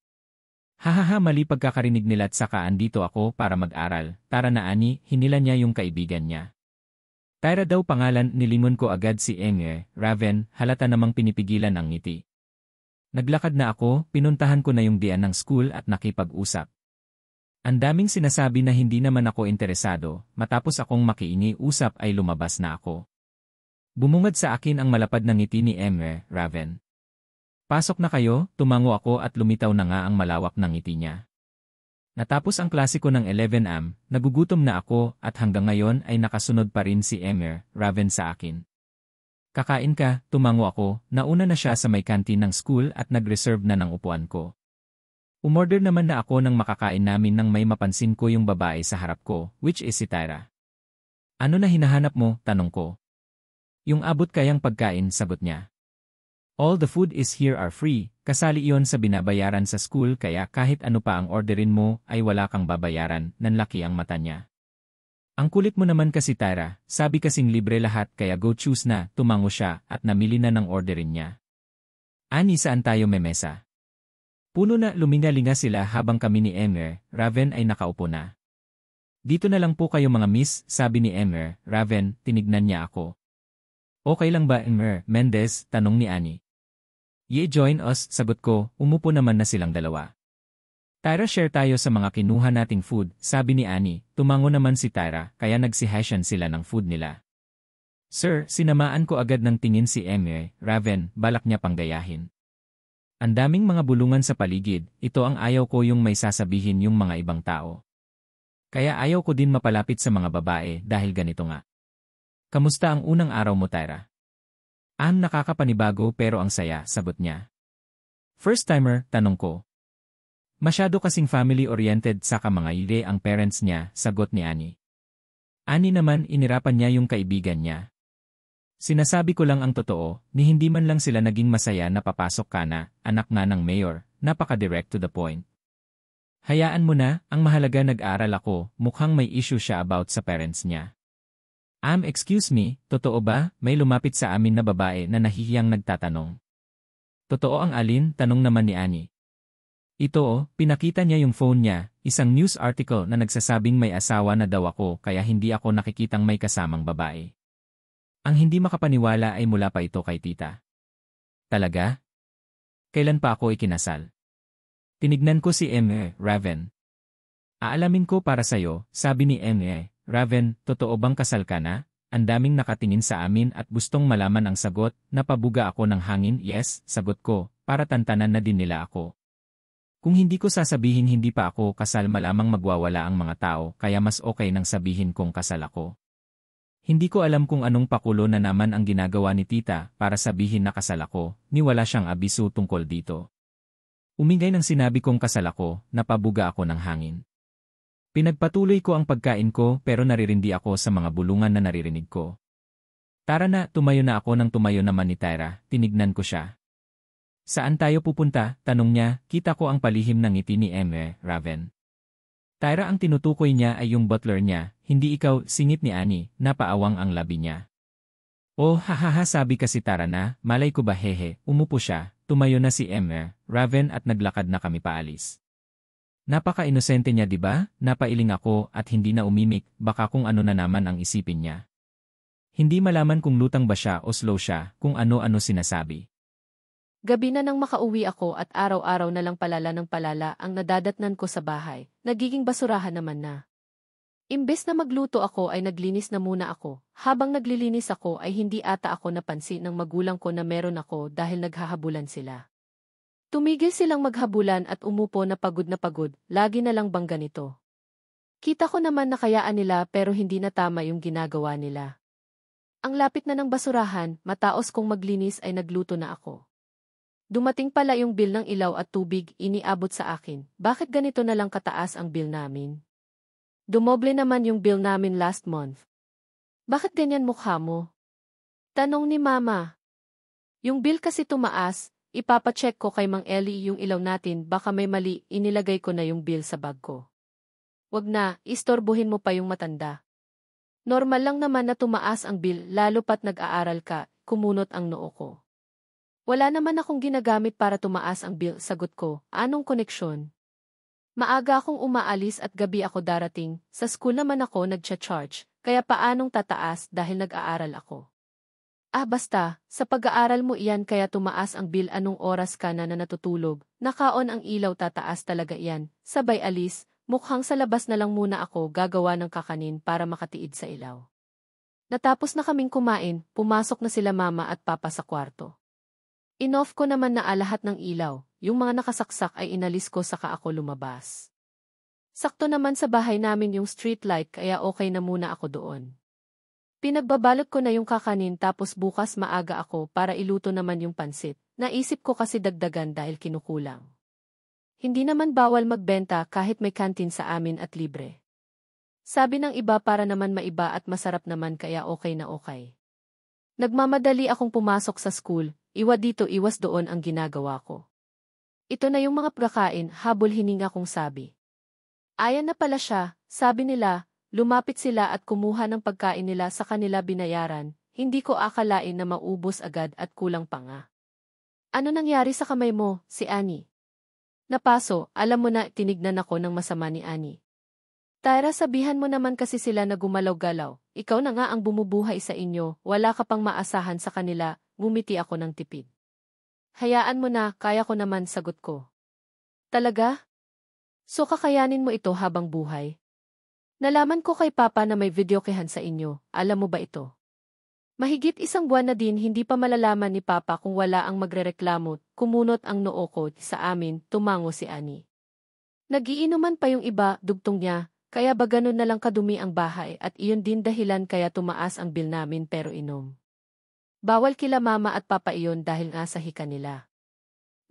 Hahaha mali pagkakarinig nila at saka andito ako para mag-aral, tara na Ani, hinila niya yung kaibigan niya. Tyra daw pangalan nilimon ko agad si Raven, halata namang pinipigilan ang ngiti. Naglakad na ako, pinuntahan ko na yung diyan ng school at nakipag-usap. Ang daming sinasabi na hindi naman ako interesado, matapos akong makiini-usap ay lumabas na ako. Bumungad sa akin ang malapad na ngiti ni Raven. Pasok na kayo, tumango ako at lumitaw na nga ang malawak ng ngiti niya. Natapos ang klase ko ng 11 am, nagugutom na ako at hanggang ngayon ay nakasunod pa rin si Emir, Raven sa akin. Kakain ka, tumango ako, nauna na siya sa may kantin ng school at nag-reserve na ng upuan ko. Umorder naman na ako ng makakain namin nang may mapansin ko yung babae sa harap ko, which is si Tyra. Ano na hinahanap mo, tanong ko. Yung abot kayang pagkain, sagot niya. All the food is here are free, kasali iyon sa binabayaran sa school kaya kahit ano pa ang orderin mo ay wala kang babayaran, nanlaki ang mata niya. Ang kulit mo naman kasi Tyra, sabi kasing libre lahat kaya go choose na, tumango siya at namili na ng orderin niya. Ani saan tayo memesa? Puno na lumingalinga sila habang kami ni Emir, Raven ay nakaupo na. Dito na lang po kayo mga miss, sabi ni Emir, Raven, tinignan niya ako. Okay lang ba Emir, Mendez, tanong ni Ani. Join us, sagot ko, umupo naman na silang dalawa. Tyra share tayo sa mga kinuha nating food, sabi ni Ani, tumango naman si Tyra, kaya nagsihasyan sila ng food nila. Sir, sinamaan ko agad ng tingin si Emir, Raven, balak niya panggayahin. Ang daming mga bulungan sa paligid, ito ang ayaw ko yung may sasabihin yung mga ibang tao. Kaya ayaw ko din mapalapit sa mga babae dahil ganito nga. Kamusta ang unang araw mo Tyra? Nakakapanibago pero ang saya, sagot niya. First timer, tanong ko. Masyado kasing family-oriented saka mga ire ang parents niya, sagot ni Ani. Ani naman inirapan niya yung kaibigan niya. Sinasabi ko lang ang totoo, ni hindi man lang sila naging masaya na papasok ka na, anak nga ng mayor, napaka-direct to the point. Hayaan mo na, ang mahalaga nag-aral ako, mukhang may issue siya about sa parents niya. Excuse me, totoo ba, may lumapit sa amin na babae na nahihiyang nagtatanong. Totoo ang alin, tanong naman ni Ani. Ito pinakita niya yung phone niya, isang news article na nagsasabing may asawa na daw ako kaya hindi ako nakikitang may kasamang babae. Ang hindi makapaniwala ay mula pa ito kay tita. Talaga? Kailan pa ako ikinasal? Tinignan ko si Emir, Raven. Aalamin ko para sa'yo, sabi ni Emir. Raven, totoo bang kasal ka na? Ang daming nakatingin sa amin at gustong malaman ang sagot, napabuga ako ng hangin, yes, sagot ko, para tantanan na din nila ako. Kung hindi ko sasabihin hindi pa ako kasal malamang magwawala ang mga tao kaya mas okay nang sabihin kong kasal ako. Hindi ko alam kung anong pakulo na naman ang ginagawa ni tita para sabihin na kasal ako, ni wala siyang abiso tungkol dito. Umingay nang sinabi kong kasal ako, napabuga ako ng hangin. Pinagpatuloy ko ang pagkain ko pero naririndi ako sa mga bulungan na naririnig ko. Tara na, tumayo na ako nang tumayo naman ni Tyra, tinignan ko siya. Saan tayo pupunta? Tanong niya, kita ko ang palihim ng ngiti ni Emir, Raven. Tyra ang tinutukoy niya ay yung butler niya, hindi ikaw, singit ni Ani, napaawang ang labi niya. Oh hahaha sabi kasi Tyra na, malay ko ba hehe, umupo siya, tumayo na si Emir, Raven at naglakad na kami paalis. Napaka-inosente niya diba? Napailing ako at hindi na umimik, baka kung ano na naman ang isipin niya. Hindi malaman kung lutang ba siya o slow siya, kung ano-ano sinasabi. Gabi na nang makauwi ako at araw-araw na lang palala ng palala ang nadadatnan ko sa bahay, nagiging basurahan naman na. Imbes na magluto ako ay naglinis na muna ako, habang naglilinis ako ay hindi ata ako napansin ng magulang ko na meron ako dahil naghahabulan sila. Tumigil silang maghabulan at umupo na pagod, lagi na lang bang ganito. Kita ko naman na kayaan nila pero hindi na tama yung ginagawa nila. Ang lapit na ng basurahan, mataos kong maglinis ay nagluto na ako. Dumating pala yung bill ng ilaw at tubig, iniabot sa akin. Bakit ganito na lang kataas ang bill namin? Dumoble naman yung bill namin last month. Bakit ganyan mukha mo? Tanong ni Mama. Yung bill kasi tumaas. Ipapacheck ko kay Mang Eli yung ilaw natin baka may mali, inilagay ko na yung bill sa bag ko. Wag na, istorbohin mo pa yung matanda. Normal lang naman na tumaas ang bill lalo pat nag-aaral ka, kumunot ang noo ko. Wala naman akong ginagamit para tumaas ang bill, sagot ko, anong koneksyon? Maaga akong umaalis at gabi ako darating, sa school naman ako nagcha-charge, kaya paanong tataas dahil nag-aaral ako? Basta, sa pag-aaral mo iyan kaya tumaas ang bill anong oras ka na natutulog, nakaon ang ilaw tataas talaga iyan, sabay alis, mukhang sa labas na lang muna ako gagawa ng kakanin para makatiid sa ilaw. Natapos na kaming kumain, pumasok na sila Mama at Papa sa kwarto. Inoff ko naman na lahat ng ilaw, yung mga nakasaksak ay inalis ko saka ako lumabas. Sakto naman sa bahay namin yung street light kaya okay na muna ako doon. Pinagbabalot ko na yung kakanin tapos bukas maaga ako para iluto naman yung pansit. Naisip ko kasi dagdagan dahil kinukulang. Hindi naman bawal magbenta kahit may kantin sa amin at libre. Sabi ng iba para naman maiba at masarap naman kaya okay na okay. Nagmamadali akong pumasok sa school, iwas dito iwas doon ang ginagawa ko. Ito na yung mga pagkain, habol hininga kong sabi. Ayan na pala siya, sabi nila. Lumapit sila at kumuha ng pagkain nila sa kanila binayaran, hindi ko akalain na maubos agad at kulang pa nga. Ano nangyari sa kamay mo, si Annie? Napaso, alam mo na tinignan ako ng masama ni Annie. Tyra, sabihan mo naman kasi sila na gumalaw-galaw, ikaw na nga ang bumubuhay sa inyo, wala ka pang maasahan sa kanila, ngumiti ako ng tipid. Hayaan mo na, kaya ko naman, sagot ko. Talaga? So kakayanin mo ito habang buhay? Nalaman ko kay Papa na may videokehan sa inyo, alam mo ba ito? Mahigit 1 buwan na din hindi pa malalaman ni Papa kung wala ang magrereklamo, kumunot ang noo ko sa amin, tumango si Annie. Nagiinuman pa yung iba, dugtong niya, kaya ba ganun na lang kadumi ang bahay at iyon din dahilan kaya tumaas ang bill namin pero inom. Bawal kila Mama at Papa iyon dahil nga sa hika nila.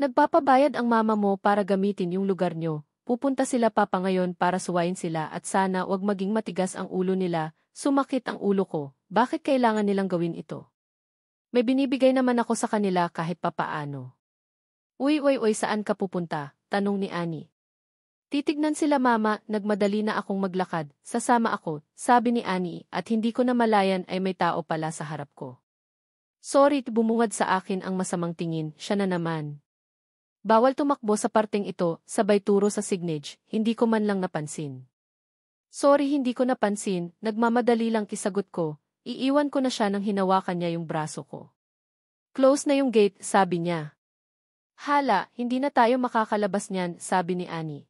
Nagpapabayad ang mama mo para gamitin yung lugar nyo. Pupunta sila Papa ngayon para suwayin sila at sana wag maging matigas ang ulo nila, sumakit ang ulo ko, bakit kailangan nilang gawin ito? May binibigay naman ako sa kanila kahit papaano. Uy, saan ka pupunta? Tanong ni Annie. Titignan sila Mama, nagmadali na akong maglakad, sasama ako, sabi ni Annie at hindi ko na malayan ay may tao pala sa harap ko. Sorry, bumungad sa akin ang masamang tingin, siya na naman. Bawal tumakbo sa parteng ito, sabay turo sa signage, hindi ko man lang napansin. Sorry hindi ko napansin, nagmamadali lang kisagot ko, iiwan ko na siya nang hinawakan niya yung braso ko. Close na yung gate, sabi niya. Hala, hindi na tayo makakalabas niyan, sabi ni Annie.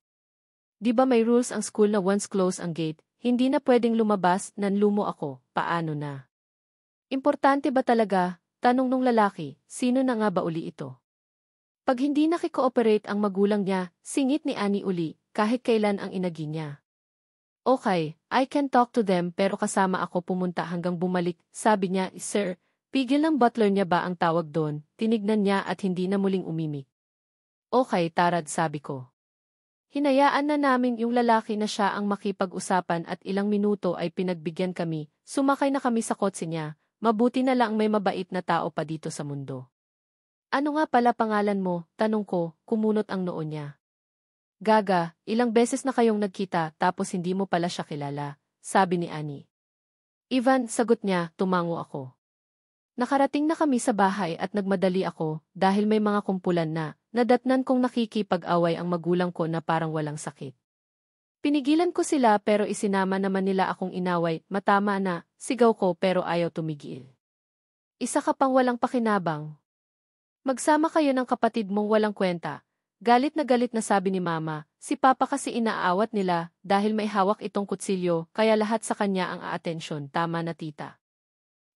Di ba may rules ang school na once close ang gate, hindi na pwedeng lumabas, nanlumo ako, paano na? Importante ba talaga? Tanong nung lalaki, sino na nga ba uli ito? Pag hindi nakikooperate ang magulang niya, singit ni Annie uli, kahit kailan ang inagi niya. Okay, I can talk to them pero kasama ako pumunta hanggang bumalik, sabi niya, Sir, pigil ng butler niya ba ang tawag doon, tinignan niya at hindi na muling umimik. Okay, Tarad, sabi ko. Hinayaan na namin yung lalaki na siya ang makipag-usapan at ilang minuto ay pinagbigyan kami, sumakay na kami sa kotse niya, mabuti na lang may mabait na tao pa dito sa mundo. Ano nga pala pangalan mo? Tanong ko, kumunot ang noo niya. Gaga, ilang beses na kayong nagkita tapos hindi mo pala siya kilala, sabi ni Annie. Ivan, sagot niya, tumango ako. Nakarating na kami sa bahay at nagmadali ako dahil may mga kumpulan na, nadatnan kong nakikipag-away ang magulang ko na parang walang sakit. Pinigilan ko sila pero isinama naman nila akong inaway, matama na, sigaw ko pero ayaw tumigil. Isa ka pang walang pakinabang. Magsama kayo ng kapatid mong walang kwenta. Galit na sabi ni Mama, si Papa kasi inaawat nila dahil may hawak itong kutsilyo kaya lahat sa kanya ang aatensyon, tama na tita.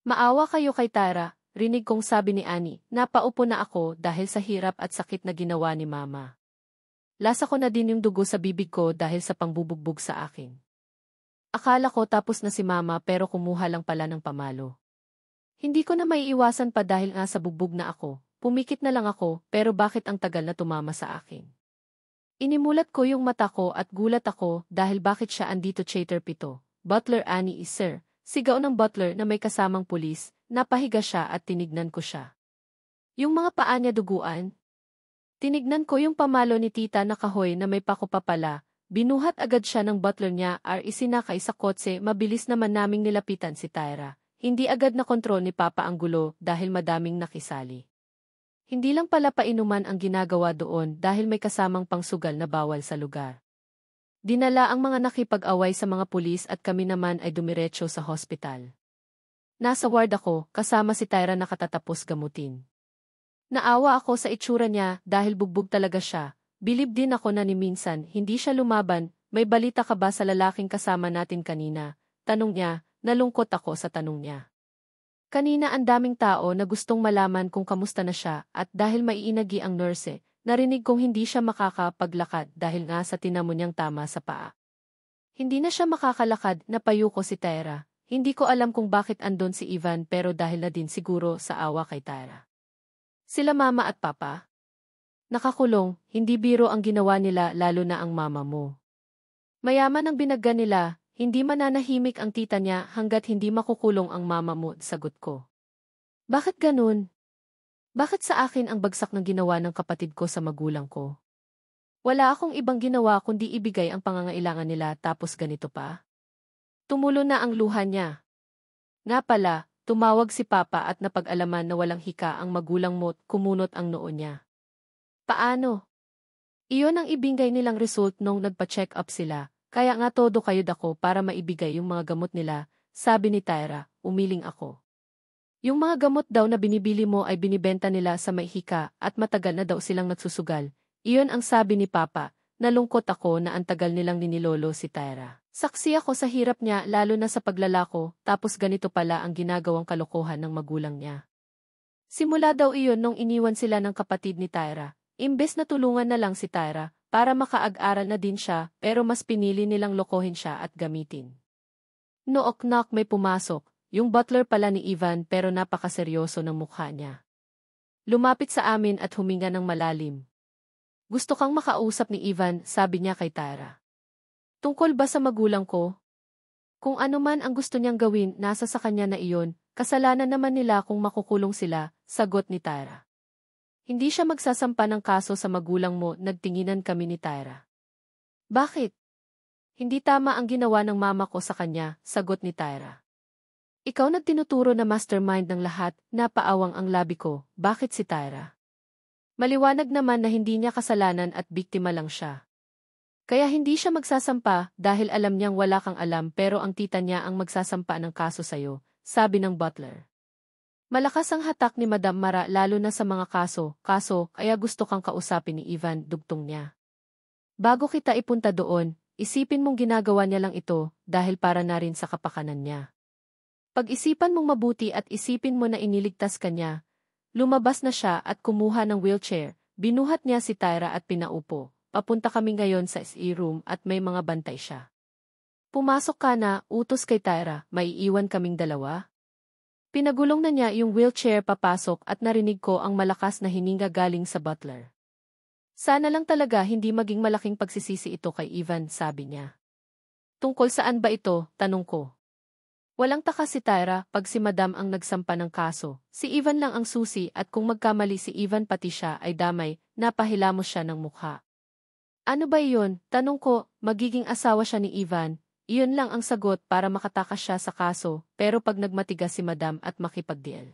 Maawa kayo kay Tara, rinig kong sabi ni Annie, napaupo na ako dahil sa hirap at sakit na ginawa ni Mama. Lasa ko na din yung dugo sa bibig ko dahil sa pangbubugbog sa akin. Akala ko tapos na si Mama pero kumuha lang pala ng pamalo. Hindi ko na maiiwasan pa dahil nga sa bugbog na ako. Pumikit na lang ako, pero bakit ang tagal na tumama sa akin? Inimulat ko yung mata ko at gulat ako dahil bakit siya andito Chater Pito. Butler Annie is sir. Sigaw ng butler na may kasamang pulis, napahiga siya at tinignan ko siya. Yung mga paa niya duguan. Tinignan ko yung pamalo ni tita na kahoy na may pako pa pala. Binuhat agad siya ng butler niya at isinakay sa kotse, mabilis naman naming nilapitan si Tyra. Hindi agad na kontrol ni Papa ang gulo dahil madaming nakisali. Hindi lang pala painuman ang ginagawa doon dahil may kasamang pangsugal na bawal sa lugar. Dinala ang mga nakipag-away sa mga pulis at kami naman ay dumiretso sa hospital. Nasa ward ako, kasama si Tyra na katatapos gamutin. Naawa ako sa itsura niya dahil bugbog talaga siya. Bilib din ako na ni minsan hindi siya lumaban, may balita ka ba sa lalaking kasama natin kanina? Tanong niya, nalungkot ako sa tanong niya. Kanina ang daming tao na gustong malaman kung kamusta na siya at dahil maiinagi ang nurse, narinig kong hindi siya makakapaglakad dahil nga sa tinamo niyang tama sa paa. Hindi na siya makakalakad, napayo ko si Tyra. Hindi ko alam kung bakit andon si Ivan pero dahil na din siguro sa awa kay Tyra. Sila mama at papa? Nakakulong, hindi biro ang ginawa nila lalo na ang mama mo. Mayaman ang binagga nila, hindi mananahimik ang tita niya hanggat hindi makukulong ang mama mo, sagot ko. Bakit ganun? Bakit sa akin ang bagsak ng ginawa ng kapatid ko sa magulang ko? Wala akong ibang ginawa kundi ibigay ang pangangailangan nila tapos ganito pa? Tumulo na ang luha niya. Nga pala, tumawag si Papa at napag-alaman na walang hika ang magulang mo, kumunot ang noo niya. Paano? Iyon ang ibigay nilang result nung nagpa-check up sila, kaya nga todo kayo dako para maibigay yung mga gamot nila, sabi ni Tyra, umiling ako. Yung mga gamot daw na binibili mo ay binibenta nila sa may hika at matagal na daw silang nagsusugal. Iyon ang sabi ni Papa, nalungkot ako na ang tagal nilang ninilolo si Tyra. Saksi ako sa hirap niya lalo na sa paglalako, tapos ganito pala ang ginagawang kalokohan ng magulang niya. Simula daw iyon nung iniwan sila ng kapatid ni Tyra. Imbes na tulungan na lang si Tyra, para makaag-aral na din siya, pero mas pinili nilang lokohin siya at gamitin. Knock-knock, may pumasok, yung butler pala ni Ivan pero napakaseryoso ng mukha niya. Lumapit sa amin at huminga ng malalim. Gusto kang makausap ni Ivan, sabi niya kay Tyra. Tungkol ba sa magulang ko? Kung ano man ang gusto niyang gawin, nasa sa kanya na iyon, kasalanan naman nila kung makukulong sila, sagot ni Tyra. Hindi siya magsasampa ng kaso sa magulang mo, nagtinginan kami ni Tyra. Bakit? Hindi tama ang ginawa ng mama ko sa kanya, sagot ni Tyra. Ikaw nagtinuturo na mastermind ng lahat, napaawang ang labi ko, bakit si Tyra? Maliwanag naman na hindi niya kasalanan at biktima lang siya. Kaya hindi siya magsasampa dahil alam niyang wala kang alam pero ang tita niya ang magsasampa ng kaso sayo, sabi ng butler. Malakas ang hatak ni Madam Mara lalo na sa mga kaso, kaya gusto kang kausapin ni Ivan, dugtong niya. Bago kita ipunta doon, isipin mong ginagawa niya lang ito dahil para na rin sa kapakanan niya. Pag-isipan mong mabuti at isipin mo na iniligtas ka niya. Lumabas na siya at kumuha ng wheelchair, binuhat niya si Tyra at pinaupo. Papunta kami ngayon sa SE room at may mga bantay siya. Pumasok ka na, utos kay Tyra, maiiwan kaming dalawa. Pinagulong na niya yung wheelchair papasok at narinig ko ang malakas na hininga galing sa butler. Sana lang talaga hindi maging malaking pagsisisi ito kay Ivan, sabi niya. Tungkol saan ba ito, tanong ko. Walang takas si Tyra pag si Madam ang nagsampa ng kaso. Si Ivan lang ang susi at kung magkamali si Ivan pati siya ay damay, napahilamos siya ng mukha. Ano ba iyon? Tanong ko, magiging asawa siya ni Ivan. Iyon lang ang sagot para makatakas siya sa kaso, pero pag nagmatigas si Madam at makipagdeal.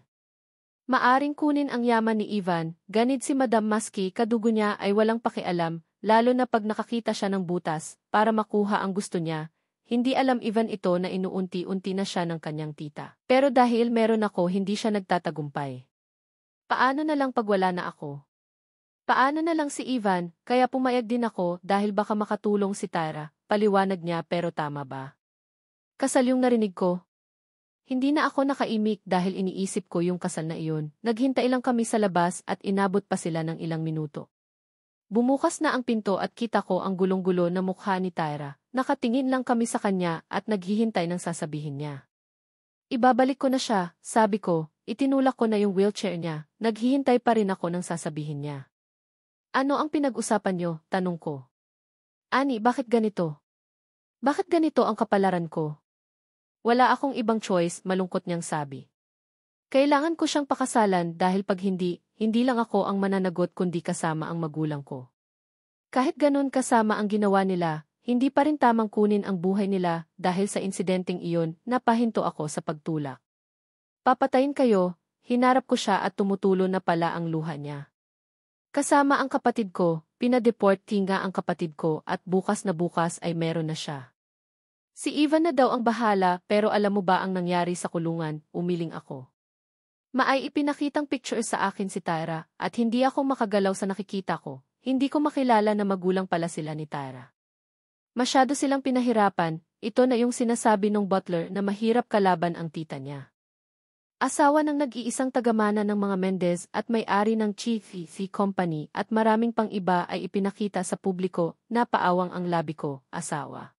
Maaring kunin ang yaman ni Ivan, ganid si Madam maski kadugo niya ay walang pakialam, lalo na pag nakakita siya ng butas, para makuha ang gusto niya. Hindi alam Ivan ito na inuunti-unti na siya ng kanyang tita. Pero dahil meron ako hindi siya nagtatagumpay. Paano na lang pag wala na ako? Paano na lang si Ivan, kaya pumayag din ako dahil baka makatulong si Tyra, paliwanag niya pero tama ba? Kasal yung narinig ko. Hindi na ako nakaimik dahil iniisip ko yung kasal na iyon. Naghintay lang kami sa labas at inabot pa sila ng ilang minuto. Bumukas na ang pinto at kita ko ang gulong-gulo na mukha ni Tyra. Nakatingin lang kami sa kanya at naghihintay ng sasabihin niya. Ibabalik ko na siya, sabi ko, itinulak ko na yung wheelchair niya, naghihintay pa rin ako ng sasabihin niya. Ano ang pinag-usapan niyo? Tanong ko. Ani, bakit ganito? Bakit ganito ang kapalaran ko? Wala akong ibang choice, malungkot niyang sabi. Kailangan ko siyang pakasalan dahil pag hindi lang ako ang mananagot kundi kasama ang magulang ko. Kahit ganun kasama ang ginawa nila, hindi pa rin tamang kunin ang buhay nila dahil sa insidenteng iyon, napahinto ako sa pagtulak. Papatayin kayo, hinarap ko siya at tumutulo na pala ang luha niya. Kasama ang kapatid ko, pinadeport tinga ang kapatid ko at bukas na bukas ay meron na siya. Si Ivan na daw ang bahala pero alam mo ba ang nangyari sa kulungan, umiling ako. Maay ipinakitang picture sa akin si Tyra at hindi ako makagalaw sa nakikita ko, hindi ko makilala na magulang pala sila ni Tyra. Masyado silang pinahirapan, ito na yung sinasabi ng butler na mahirap kalaban ang tita niya. Asawa ng nag-iisang tagamana ng mga Mendez at may-ari ng GCC Company at maraming pang iba ay ipinakita sa publiko, napaawang ang labi ko, asawa.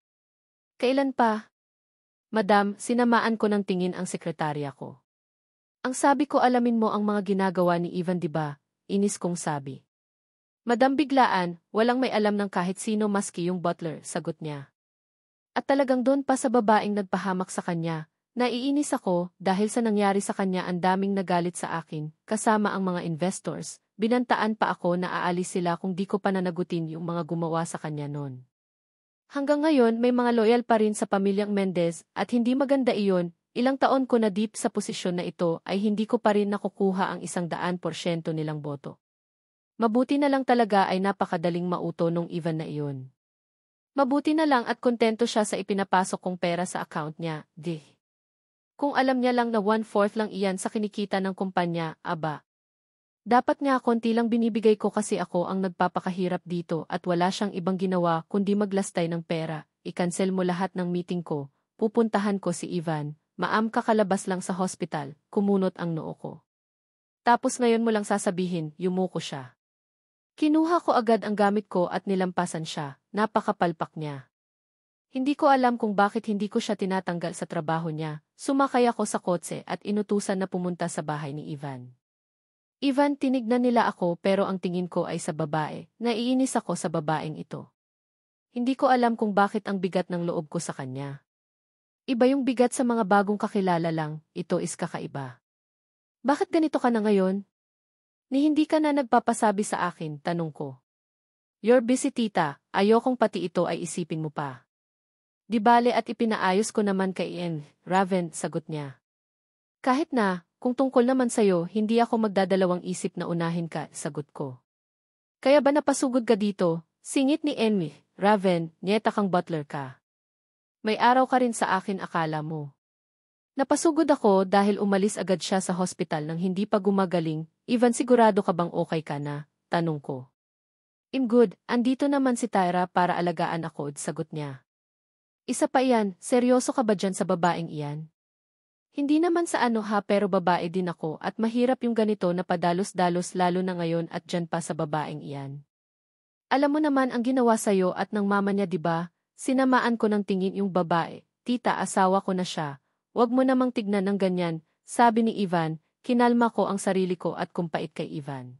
Kailan pa? Madam, sinamaan ko ng tingin ang sekretarya ko. Ang sabi ko alamin mo ang mga ginagawa ni Ivan diba? Inis kong sabi. Madam biglaan, walang may alam ng kahit sino maski yung butler, sagot niya. At talagang doon pa sa babaeng nagpahamak sa kanya, naiinis ako dahil sa nangyari sa kanya ang daming nagalit sa akin, kasama ang mga investors, binantaan pa ako na aalis sila kung di ko pananagutin yung mga gumawa sa kanya noon. Hanggang ngayon may mga loyal pa rin sa pamilyang Mendez at hindi maganda iyon, ilang taon ko na deep sa posisyon na ito ay hindi ko pa rin nakukuha ang 100% nilang boto. Mabuti na lang talaga ay napakadaling mauto nung Ivan na iyon. Mabuti na lang at kontento siya sa ipinapasok kong pera sa account niya, di. Kung alam niya lang na 1/4 lang iyan sa kinikita ng kumpanya, aba. Dapat nga konti lang binibigay ko kasi ako ang nagpapakahirap dito at wala siyang ibang ginawa kundi maglastay ng pera, i-cancel mo lahat ng meeting ko, pupuntahan ko si Ivan, maam kakalabas lang sa hospital, kumunot ang noo ko. Tapos ngayon mo lang sasabihin, yumuko siya. Kinuha ko agad ang gamit ko at nilampasan siya, napakapalpak niya. Hindi ko alam kung bakit hindi ko siya tinatanggal sa trabaho niya, sumakay ako sa kotse at inutusan na pumunta sa bahay ni Ivan. Ivan, tinignan nila ako pero ang tingin ko ay sa babae, naiinis ako sa babaeng ito. Hindi ko alam kung bakit ang bigat ng loob ko sa kanya. Iba yung bigat sa mga bagong kakilala lang, ito is kakaiba. Bakit ganito ka na ngayon? Ni hindi ka na nagpapasabi sa akin, tanong ko. You're busy tita, ayokong pati ito ay isipin mo pa. Di bale at ipinaayos ko naman kay Ian, Raven, sagot niya. Kahit na, kung tungkol naman sa'yo, hindi ako magdadalawang isip na unahin ka, sagot ko. Kaya ba napasugod ka dito? Singit ni Envy, Raven, nyeta kang butler ka. May araw ka rin sa akin akala mo. Napasugod ako dahil umalis agad siya sa hospital nang hindi pa gumagaling. Ivan, sigurado ka bang okay ka na? Tanong ko. I'm good, andito naman si Tyra para alagaan ako, sagot niya. Isa pa iyan, seryoso ka ba dyan sa babaeng iyan? Hindi naman sa ano ha pero babae din ako at mahirap yung ganito na padalos-dalos lalo na ngayon at dyan pa sa babaeng iyan. Alam mo naman ang ginawa sa'yo at ng mama niya diba? Sinamaan ko ng tingin yung babae, tita asawa ko na siya. Huwag mo namang tignan ng ganyan, sabi ni Ivan, kinalma ko ang sarili ko at kumpait kay Ivan.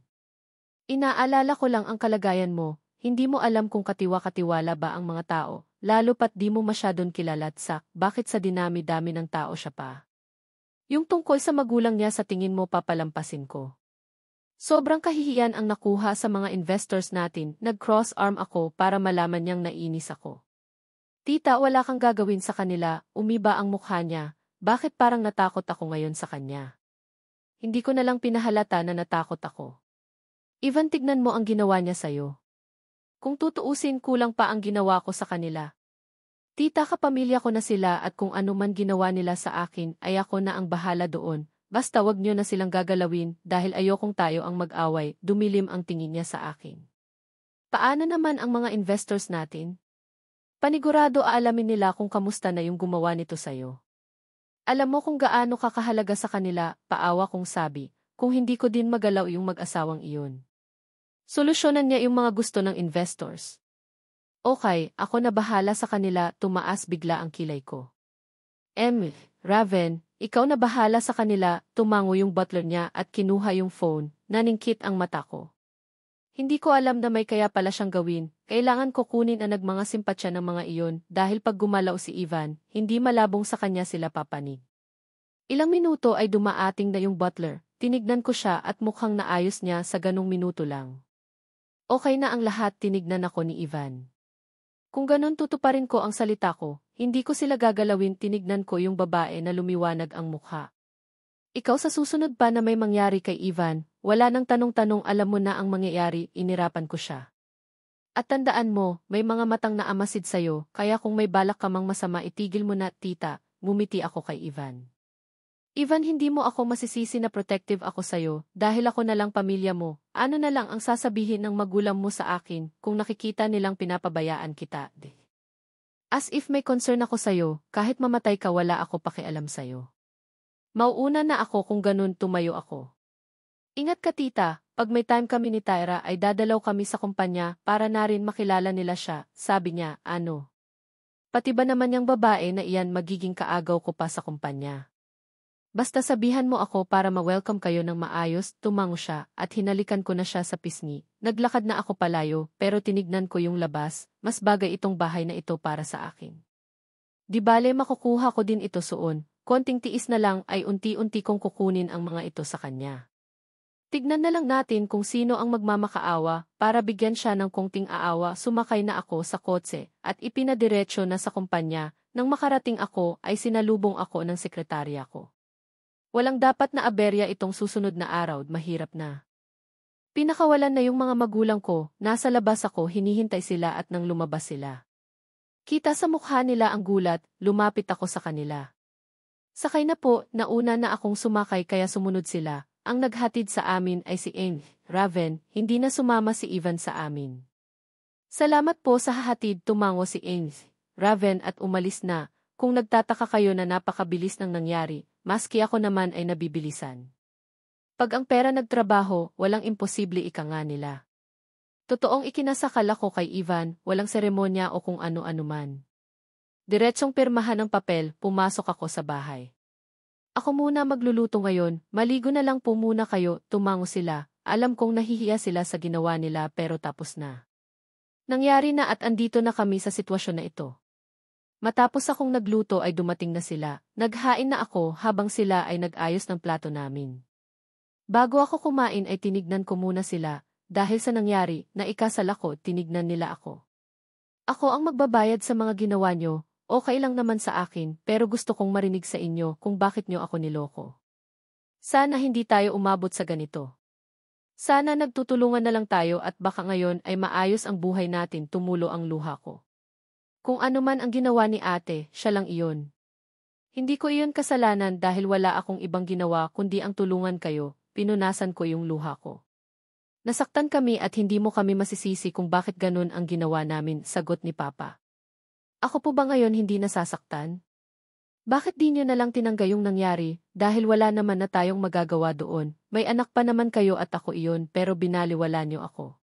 Inaalala ko lang ang kalagayan mo, hindi mo alam kung katiwa-katiwala ba ang mga tao, lalo pat di mo masyadon kilalatsak, bakit sa dinami-dami ng tao siya pa. Yung tungkol sa magulang niya sa tingin mo papalampasin ko. Sobrang kahihiyan ang nakuha sa mga investors natin, nag-cross arm ako para malaman niyang nainis ako. Tita, wala kang gagawin sa kanila, umiba ang mukha niya. Bakit parang natakot ako ngayon sa kanya? Hindi ko na lang pinahalata na natakot ako. Ivan, tignan mo ang ginawa niya sa'yo. Kung tutuusin kulang pa ang ginawa ko sa kanila. Tita, kapamilya ko na sila at kung ano man ginawa nila sa akin ay ako na ang bahala doon. Basta wag niyo na silang gagalawin dahil ayokong tayo ang mag-away, dumilim ang tingin niya sa akin. Paano naman ang mga investors natin? Panigurado aalamin nila kung kamusta na yung gumawa nito sa'yo. Alam mo kung gaano kakahalaga sa kanila, paawa kong sabi, kung hindi ko din magalaw yung mag-asawang iyon. Solusyonan niya yung mga gusto ng investors. Okay, ako na bahala sa kanila, tumaas bigla ang kilay ko. Raven, ikaw na bahala sa kanila, tumango yung butler niya at kinuha yung phone, naningkit ang mata ko. Hindi ko alam na may kaya pala siyang gawin, kailangan ko kunin ang nagmanga simpatsya ng mga iyon dahil pag gumalaw si Ivan, hindi malabong sa kanya sila papanig. Ilang minuto ay dumaating na yung butler, tinignan ko siya at mukhang naayos niya sa ganung minuto lang. Okay na ang lahat, tinignan ako ni Ivan. Kung ganun tutuparin ko ang salita ko, hindi ko sila gagalawin, tinignan ko yung babae na lumiwanag ang mukha. Ikaw sa susunod pa na may mangyari kay Ivan, wala nang tanong-tanong alam mo na ang mangyayari, inirapan ko siya. At tandaan mo, may mga matang naamasid sa'yo, kaya kung may balak ka mang masama itigil mo na, tita, ngumiti ako kay Ivan. Ivan, hindi mo ako masisisi na protective ako sa'yo, dahil ako na lang pamilya mo, ano na lang ang sasabihin ng magulang mo sa akin kung nakikita nilang pinapabayaan kita. As if may concern ako sa'yo, kahit mamatay ka wala ako pakialam sa'yo. Mauuna na ako kung ganun tumayo ako. Ingat ka tita, pag may time kami ni Tyra ay dadalaw kami sa kumpanya para na rin makilala nila siya, sabi niya, ano. Pati ba naman yung babae na iyan magiging kaagaw ko pa sa kumpanya. Basta sabihan mo ako para ma-welcome kayo ng maayos, tumango siya, at hinalikan ko na siya sa pisngi. Naglakad na ako palayo, pero tinignan ko yung labas, mas bagay itong bahay na ito para sa akin. Di bale makukuha ko din ito soon, konting tiis na lang ay unti-unti kong kukunin ang mga ito sa kanya. Tignan na lang natin kung sino ang magmamakaawa, para bigyan siya ng konting aawa. Sumakay na ako sa kotse, at ipinadiretso na sa kumpanya. Nang makarating ako ay sinalubong ako ng sekretarya ko. Walang dapat na aberya itong susunod na araw, mahirap na. Pinakawalan na yung mga magulang ko, nasa labas ako, hinihintay sila at nang lumabas sila. Kita sa mukha nila ang gulat, lumapit ako sa kanila. Sakay na po, nauna na akong sumakay kaya sumunod sila. Ang naghatid sa amin ay si Ain, Raven, hindi na sumama si Ivan sa amin. Salamat po sa hahatid, tumango si Ain, Raven at umalis na. Kung nagtataka kayo na napakabilis ng nangyari, maski ako naman ay nabibilisan. Pag ang pera nagtrabaho, walang imposible ika nga nila. Totoong ikinasakal ako kay Ivan, walang seremonya o kung ano-ano man. Diretsong pirmahan ng papel, pumasok ako sa bahay. Ako muna magluluto ngayon, maligo na lang po muna kayo, tumango sila. Alam kong nahihiya sila sa ginawa nila pero tapos na. Nangyari na at andito na kami sa sitwasyon na ito. Matapos akong nagluto ay dumating na sila, naghain na ako habang sila ay nag-ayos ng plato namin. Bago ako kumain ay tinignan ko muna sila, dahil sa nangyari, na ikasal ako, tinignan nila ako. Ako ang magbabayad sa mga ginawa nyo, okay lang naman sa akin, pero gusto kong marinig sa inyo kung bakit nyo ako niloko. Sana hindi tayo umabot sa ganito. Sana nagtutulungan na lang tayo at baka ngayon ay maayos ang buhay natin, tumulo ang luha ko. Kung ano man ang ginawa ni ate, siya lang iyon. Hindi ko iyon kasalanan dahil wala akong ibang ginawa kundi ang tulungan kayo, pinunasan ko yung luha ko. Nasaktan kami at hindi mo kami masisisi kung bakit ganun ang ginawa namin, sagot ni Papa. Ako po ba ngayon hindi nasasaktan? Bakit di nyo na lang tinanggay yung nangyari, dahil wala naman na tayong magagawa doon, may anak pa naman kayo at ako iyon pero binaliwala nyo ako.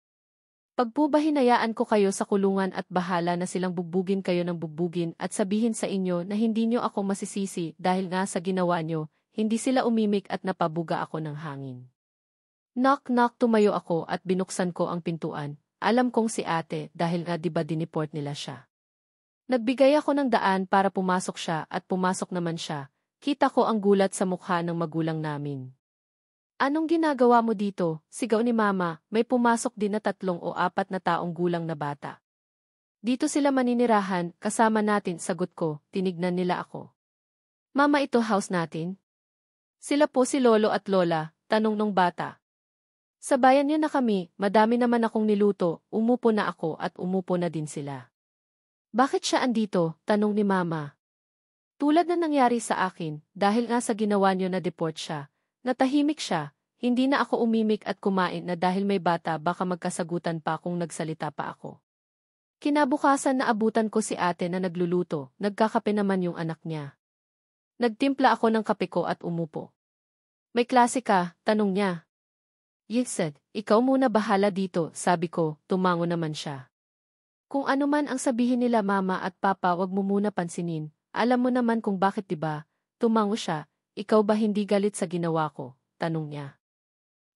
Pag po ba hinayaan ko kayo sa kulungan at bahala na silang bugbugin kayo ng bugbugin at sabihin sa inyo na hindi nyo ako masisisi dahil nga sa ginawa nyo, hindi sila umimik at napabuga ako ng hangin. Knock knock, tumayo ako at binuksan ko ang pintuan. Alam kong si ate dahil nga diba diniport nila siya. Nagbigay ako ng daan para pumasok siya at pumasok naman siya. Kita ko ang gulat sa mukha ng magulang namin. Anong ginagawa mo dito? Sigaw ni Mama, may pumasok din na 3 o 4 na taong gulang na bata. Dito sila maninirahan, kasama natin, sagot ko, tinignan nila ako. Mama, ito house natin? Sila po si Lolo at Lola, tanong nung bata. Sa bayan niya na kami, madami naman akong niluto, umupo na ako at umupo na din sila. Bakit siya andito? Tanong ni Mama. Tulad na nangyari sa akin, dahil nga sa ginawa niyo na deport siya. Natahimik siya, hindi na ako umimik at kumain na dahil may bata baka magkasagutan pa kung nagsalita pa ako. Kinabukasan na abutan ko si ate na nagluluto, nagkakape naman yung anak niya. Nagtimpla ako ng kape ko at umupo. May klase ka? Tanong niya. Yes, said, ikaw muna bahala dito, sabi ko, tumango naman siya. Kung ano man ang sabihin nila Mama at Papa, wag mo muna pansinin, alam mo naman kung bakit diba? Tumango siya. Ikaw ba hindi galit sa ginawa ko? Tanong niya.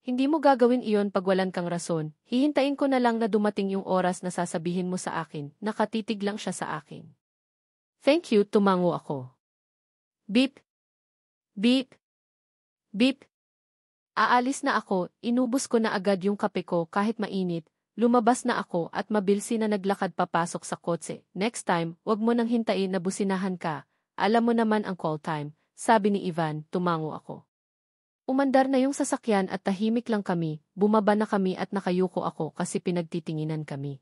Hindi mo gagawin iyon pag walan kang rason, hihintayin ko na lang na dumating yung oras na sasabihin mo sa akin, nakatitig lang siya sa akin. Thank you, tumango ako. Beep. Beep. Beep. Aalis na ako, inubos ko na agad yung kape ko kahit mainit, lumabas na ako at mabilsi na naglakad papasok sa kotse. Next time, wag mo nang hintayin na businahan ka, alam mo naman ang call time. Sabi ni Ivan, tumango ako. Umandar na yung sasakyan at tahimik lang kami, bumaba na kami at nakayuko ako kasi pinagtitinginan kami.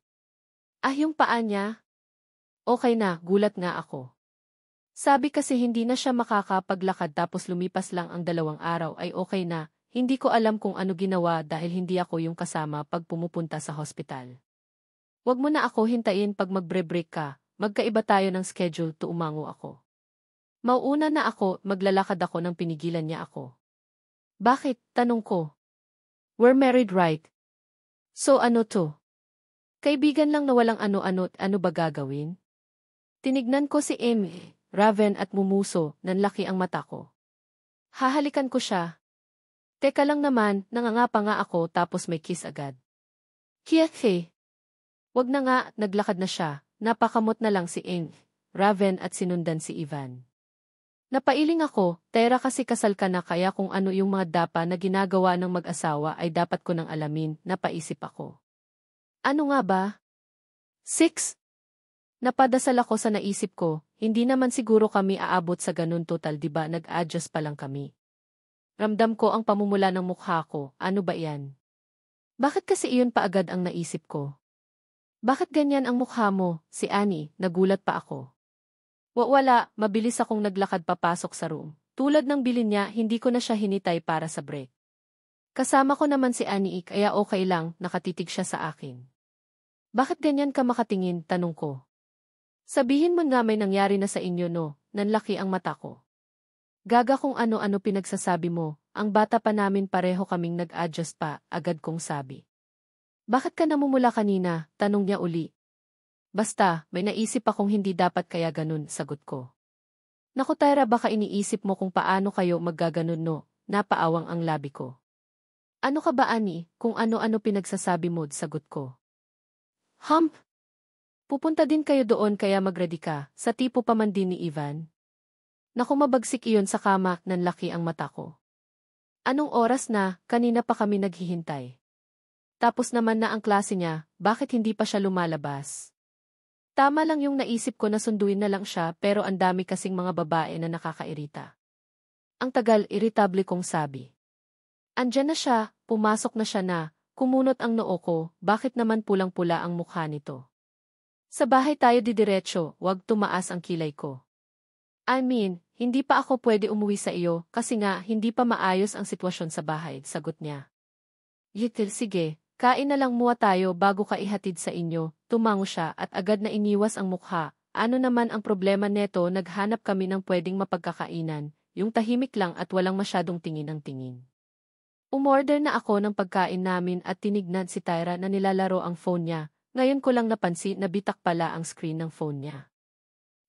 Yung paa niya? Okay na, gulat nga ako. Sabi kasi hindi na siya makakapaglakad tapos lumipas lang ang 2 araw ay okay na, hindi ko alam kung ano ginawa dahil hindi ako yung kasama pag pumupunta sa hospital. Wag mo na ako hintayin pag magbre-break ka, magkaiba tayo ng schedule, tumango ako. Mauuna na ako, maglalakad ako nang pinigilan niya ako. Bakit? Tanong ko. We're married, right? So ano to? Kaibigan lang na walang ano-ano, ano ba gagawin? Tinignan ko si Amy, Raven at Mumuso, nanlaki ang mata ko. Hahalikan ko siya. Teka lang naman, nangangapa nga ako tapos may kiss agad. Kiyahe. Wag na nga, naglakad na siya, napakamot na lang si Amy, Raven at sinundan si Ivan. Napailing ako, tera kasi kasal ka na kaya kung ano yung mga dapa na ginagawa ng mag-asawa ay dapat ko nang alamin, napaisip ako. Ano nga ba? 6. Napadasal ako sa naisip ko, hindi naman siguro kami aabot sa ganun total diba nag-adjust pa lang kami. Ramdam ko ang pamumula ng mukha ko, ano ba yan? Bakit kasi iyon pa agad ang naisip ko? Bakit ganyan ang mukha mo, si Annie, nagulat pa ako. Wala, mabilis akong naglakad papasok sa room. Tulad ng bilin niya, hindi ko na siya hinitay para sa break. Kasama ko naman si Annie kaya okay lang, nakatitig siya sa akin. Bakit ganyan ka makatingin, tanong ko. Sabihin mo nga may nangyari na sa inyo no, nanlaki ang mata ko. Gaga kung ano-ano pinagsasabi mo, ang bata pa namin pareho kaming nag-adjust pa, agad kong sabi. Bakit ka namumula kanina, tanong niya uli. Basta, may naisip akong hindi dapat kaya ganun, sagot ko. Naku Tyra baka iniisip mo kung paano kayo maggaganon no, napaawang ang labi ko. Ano ka ba Annie, kung ano-ano pinagsasabi mo, sagot ko. Pupunta din kayo doon kaya mag-ready ka, sa tipo pa man din ni Ivan. Naku mabagsik iyon sa kama, nanlaki ang mata ko. Anong oras na, kanina pa kami naghihintay. Tapos naman na ang klase niya, bakit hindi pa siya lumalabas? Tama lang yung naisip ko na sunduin na lang siya pero ang dami kasing mga babae na nakakairita. Ang tagal, irritable kong sabi. Andyan na siya, pumasok na siya na, kumunot ang noo ko, bakit naman pulang-pula ang mukha nito? Sa bahay tayo didiretso, wag tumaas ang kilay ko. I mean, hindi pa ako pwede umuwi sa iyo kasi nga hindi pa maayos ang sitwasyon sa bahay, sagot niya. Yitil, sige. Kain na lang mua tayo bago ka ihatid sa inyo, tumango siya at agad na iniwas ang mukha. Ano naman ang problema neto, naghanap kami ng pwedeng mapagkakainan, yung tahimik lang at walang masyadong tingin ang tingin. Umorder na ako ng pagkain namin at tinignan si Tyra na nilalaro ang phone niya, ngayon ko lang napansin na bitak pala ang screen ng phone niya.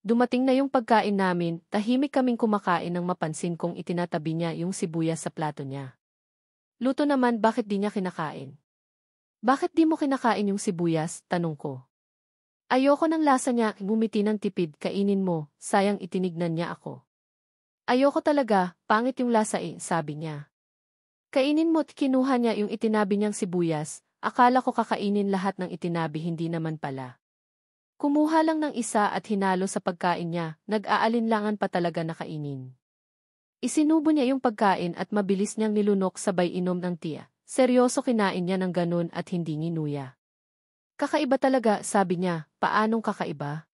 Dumating na yung pagkain namin, tahimik kaming kumakain nang mapansin kong itinatabi niya yung sibuyas sa plato niya. Luto naman bakit di niya kinakain? Bakit di mo kinakain yung sibuyas, tanong ko. Ayoko ng lasa niya, bumiti ng tipid, kainin mo, sayang itinignan niya ako. Ayoko talaga, pangit yung lasa sabi niya. Kainin mo't kinuha niya yung itinabi niyang sibuyas, akala ko kakainin lahat ng itinabi hindi naman pala. Kumuha lang ng isa at hinalo sa pagkain niya, nag-aalinlangan pa talaga na kainin. Isinubo niya yung pagkain at mabilis niyang nilunok sabay inom ng tiya. Seryoso kinain niya ng ganun at hindi nginuya. Kakaiba talaga, sabi niya, paanong kakaiba?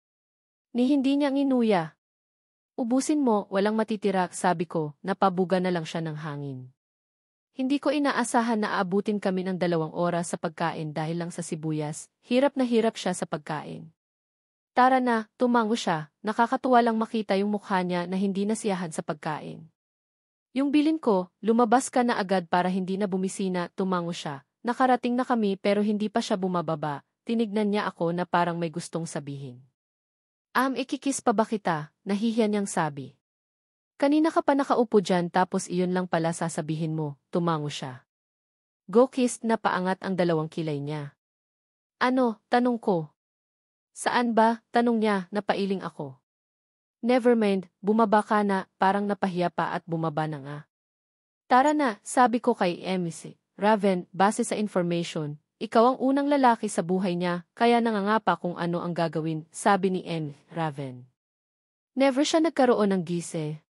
Ni hindi niya nginuya. Ubusin mo, walang matitira, sabi ko, napabuga na lang siya ng hangin. Hindi ko inaasahan na aabutin kami ng 2 oras sa pagkain dahil lang sa sibuyas, hirap na hirap siya sa pagkain. Tara na, tumango siya, nakakatuwa lang makita yung mukha niya na hindi nasiyahan sa pagkain. Yung bilin ko, lumabas ka na agad para hindi na bumisina, tumango siya. Nakarating na kami pero hindi pa siya bumababa, tinignan niya ako na parang may gustong sabihin. Ikikis pa ba kita, nahihiya niyang sabi. Kanina ka pa nakaupo dyan tapos iyon lang pala sasabihin mo, tumango siya. Go kiss na paangat ang 2 kilay niya. Ano, tanong ko. Saan ba, tanong niya, napailing ako. Never mind, bumaba ka na, parang napahiya pa at bumaba na nga. Tara na, sabi ko kay Emise. Raven, base sa information, ikaw ang unang lalaki sa buhay niya, kaya nangangapa kung ano ang gagawin, sabi ni Raven. Never siya nagkaroon ng gise.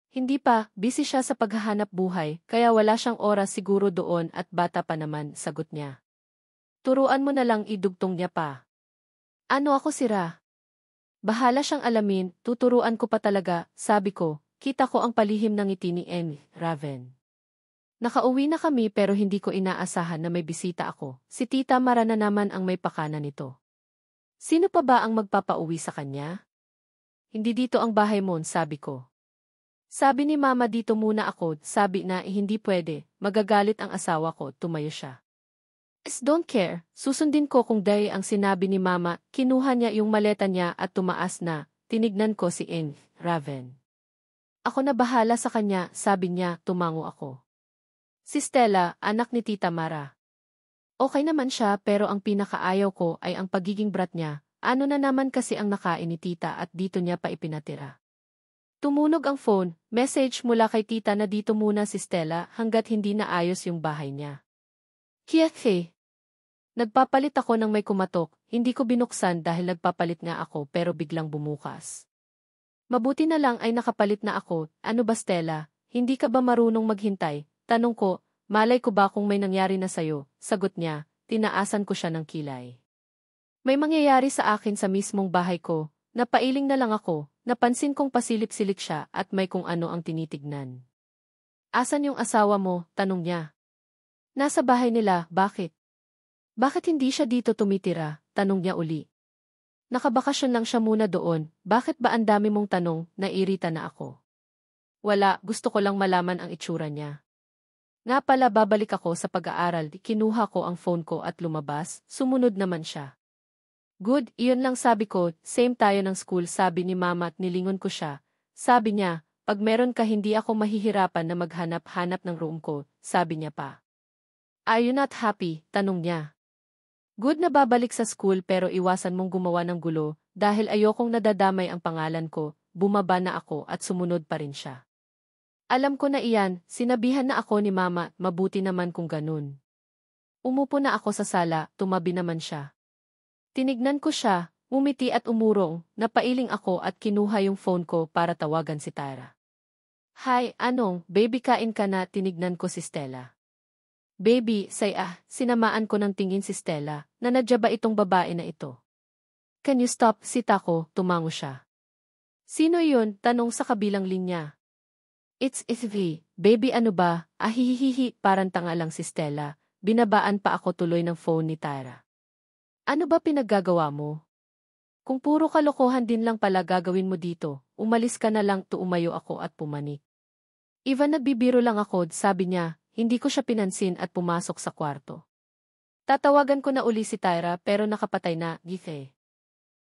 Hindi pa, busy siya sa paghahanap buhay, kaya wala siyang oras siguro doon at bata pa naman, sagot niya. Turuan mo na lang idugtong niya pa. Ano ako sira? Bahala siyang alamin, tuturuan ko pa talaga, sabi ko, kita ko ang palihim ng ngiti ni Raven. Nakauwi na kami pero hindi ko inaasahan na may bisita ako, si Tita Mara na naman ang may pakana nito. Sino pa ba ang magpapauwi sa kanya? hindi dito ang bahay mo, sabi ko. Sabi ni Mama dito muna ako, sabi na hindi pwede, magagalit ang asawa ko, tumayo siya. Don't care, susundin ko kung day ang sinabi ni Mama, kinuha niya yung maleta niya at tumaas na, tinignan ko si Raven. Ako na bahala sa kanya, sabi niya, tumango ako. Si Stella, anak ni Tita Mara. Okay naman siya pero ang pinakaayaw ko ay ang pagiging brat niya, ano na naman kasi ang nakain ni Tita at dito niya pa ipinatira. Tumunog ang phone, message mula kay Tita na dito muna si Stella hanggat hindi naayos yung bahay niya. Kiyate. Nagpapalit ako ng may kumatok, hindi ko binuksan dahil nagpapalit nga ako pero biglang bumukas. Mabuti na lang ay nakapalit na ako, ano ba Stella, hindi ka ba marunong maghintay? Tanong ko, malay ko ba kung may nangyari na sayo? Sagot niya, tinaasan ko siya ng kilay. May mangyayari sa akin sa mismong bahay ko, napailing na lang ako, napansin kong pasilip-silip siya at may kung ano ang tinitignan. Asan yung asawa mo? Tanong niya. Nasa bahay nila, bakit? Bakit hindi siya dito tumitira? Tanong niya uli. Nakabakasyon lang siya muna doon, bakit ba ang dami mong tanong, nairita na ako? Wala, gusto ko lang malaman ang itsura niya. Nga pala babalik ako sa pag-aaral, kinuha ko ang phone ko at lumabas, sumunod naman siya. Good, iyon lang sabi ko, same tayo ng school sabi ni Mama at nilingon ko siya. Sabi niya, pag meron ka hindi ako mahihirapan na maghanap-hanap ng room ko, sabi niya pa. Are you not happy? Tanong niya. Good na babalik sa school pero iwasan mong gumawa ng gulo, dahil ayokong nadadamay ang pangalan ko, bumaba na ako at sumunod pa rin siya. Alam ko na iyan, sinabihan na ako ni Mama, mabuti naman kung ganun. Umupo na ako sa sala, tumabi naman siya. Tinignan ko siya, umiti at umurong, napailing ako at kinuha yung phone ko para tawagan si Tara. Hi, anong, baby kain ka na, tinignan ko si Stella. Baby, sinamaan ko ng tingin si Stella, na nadya ba itong babae na ito? Can you stop, sita ko, tumango siya. Sino yun? Tanong sa kabilang linya. It's V, baby ano ba? Ahihihihi, parang tanga lang si Stella, binabaan pa ako tuloy ng phone ni Tara. Ano ba pinaggagawa mo? Kung puro kalokohan din lang pala gagawin mo dito, umalis ka na lang, umayo ako at pumanik. Ivan nagbibiro lang ako, sabi niya. Hindi ko siya pinansin at pumasok sa kwarto. Tatawagan ko na uli si Tyra pero nakapatay na, Githe.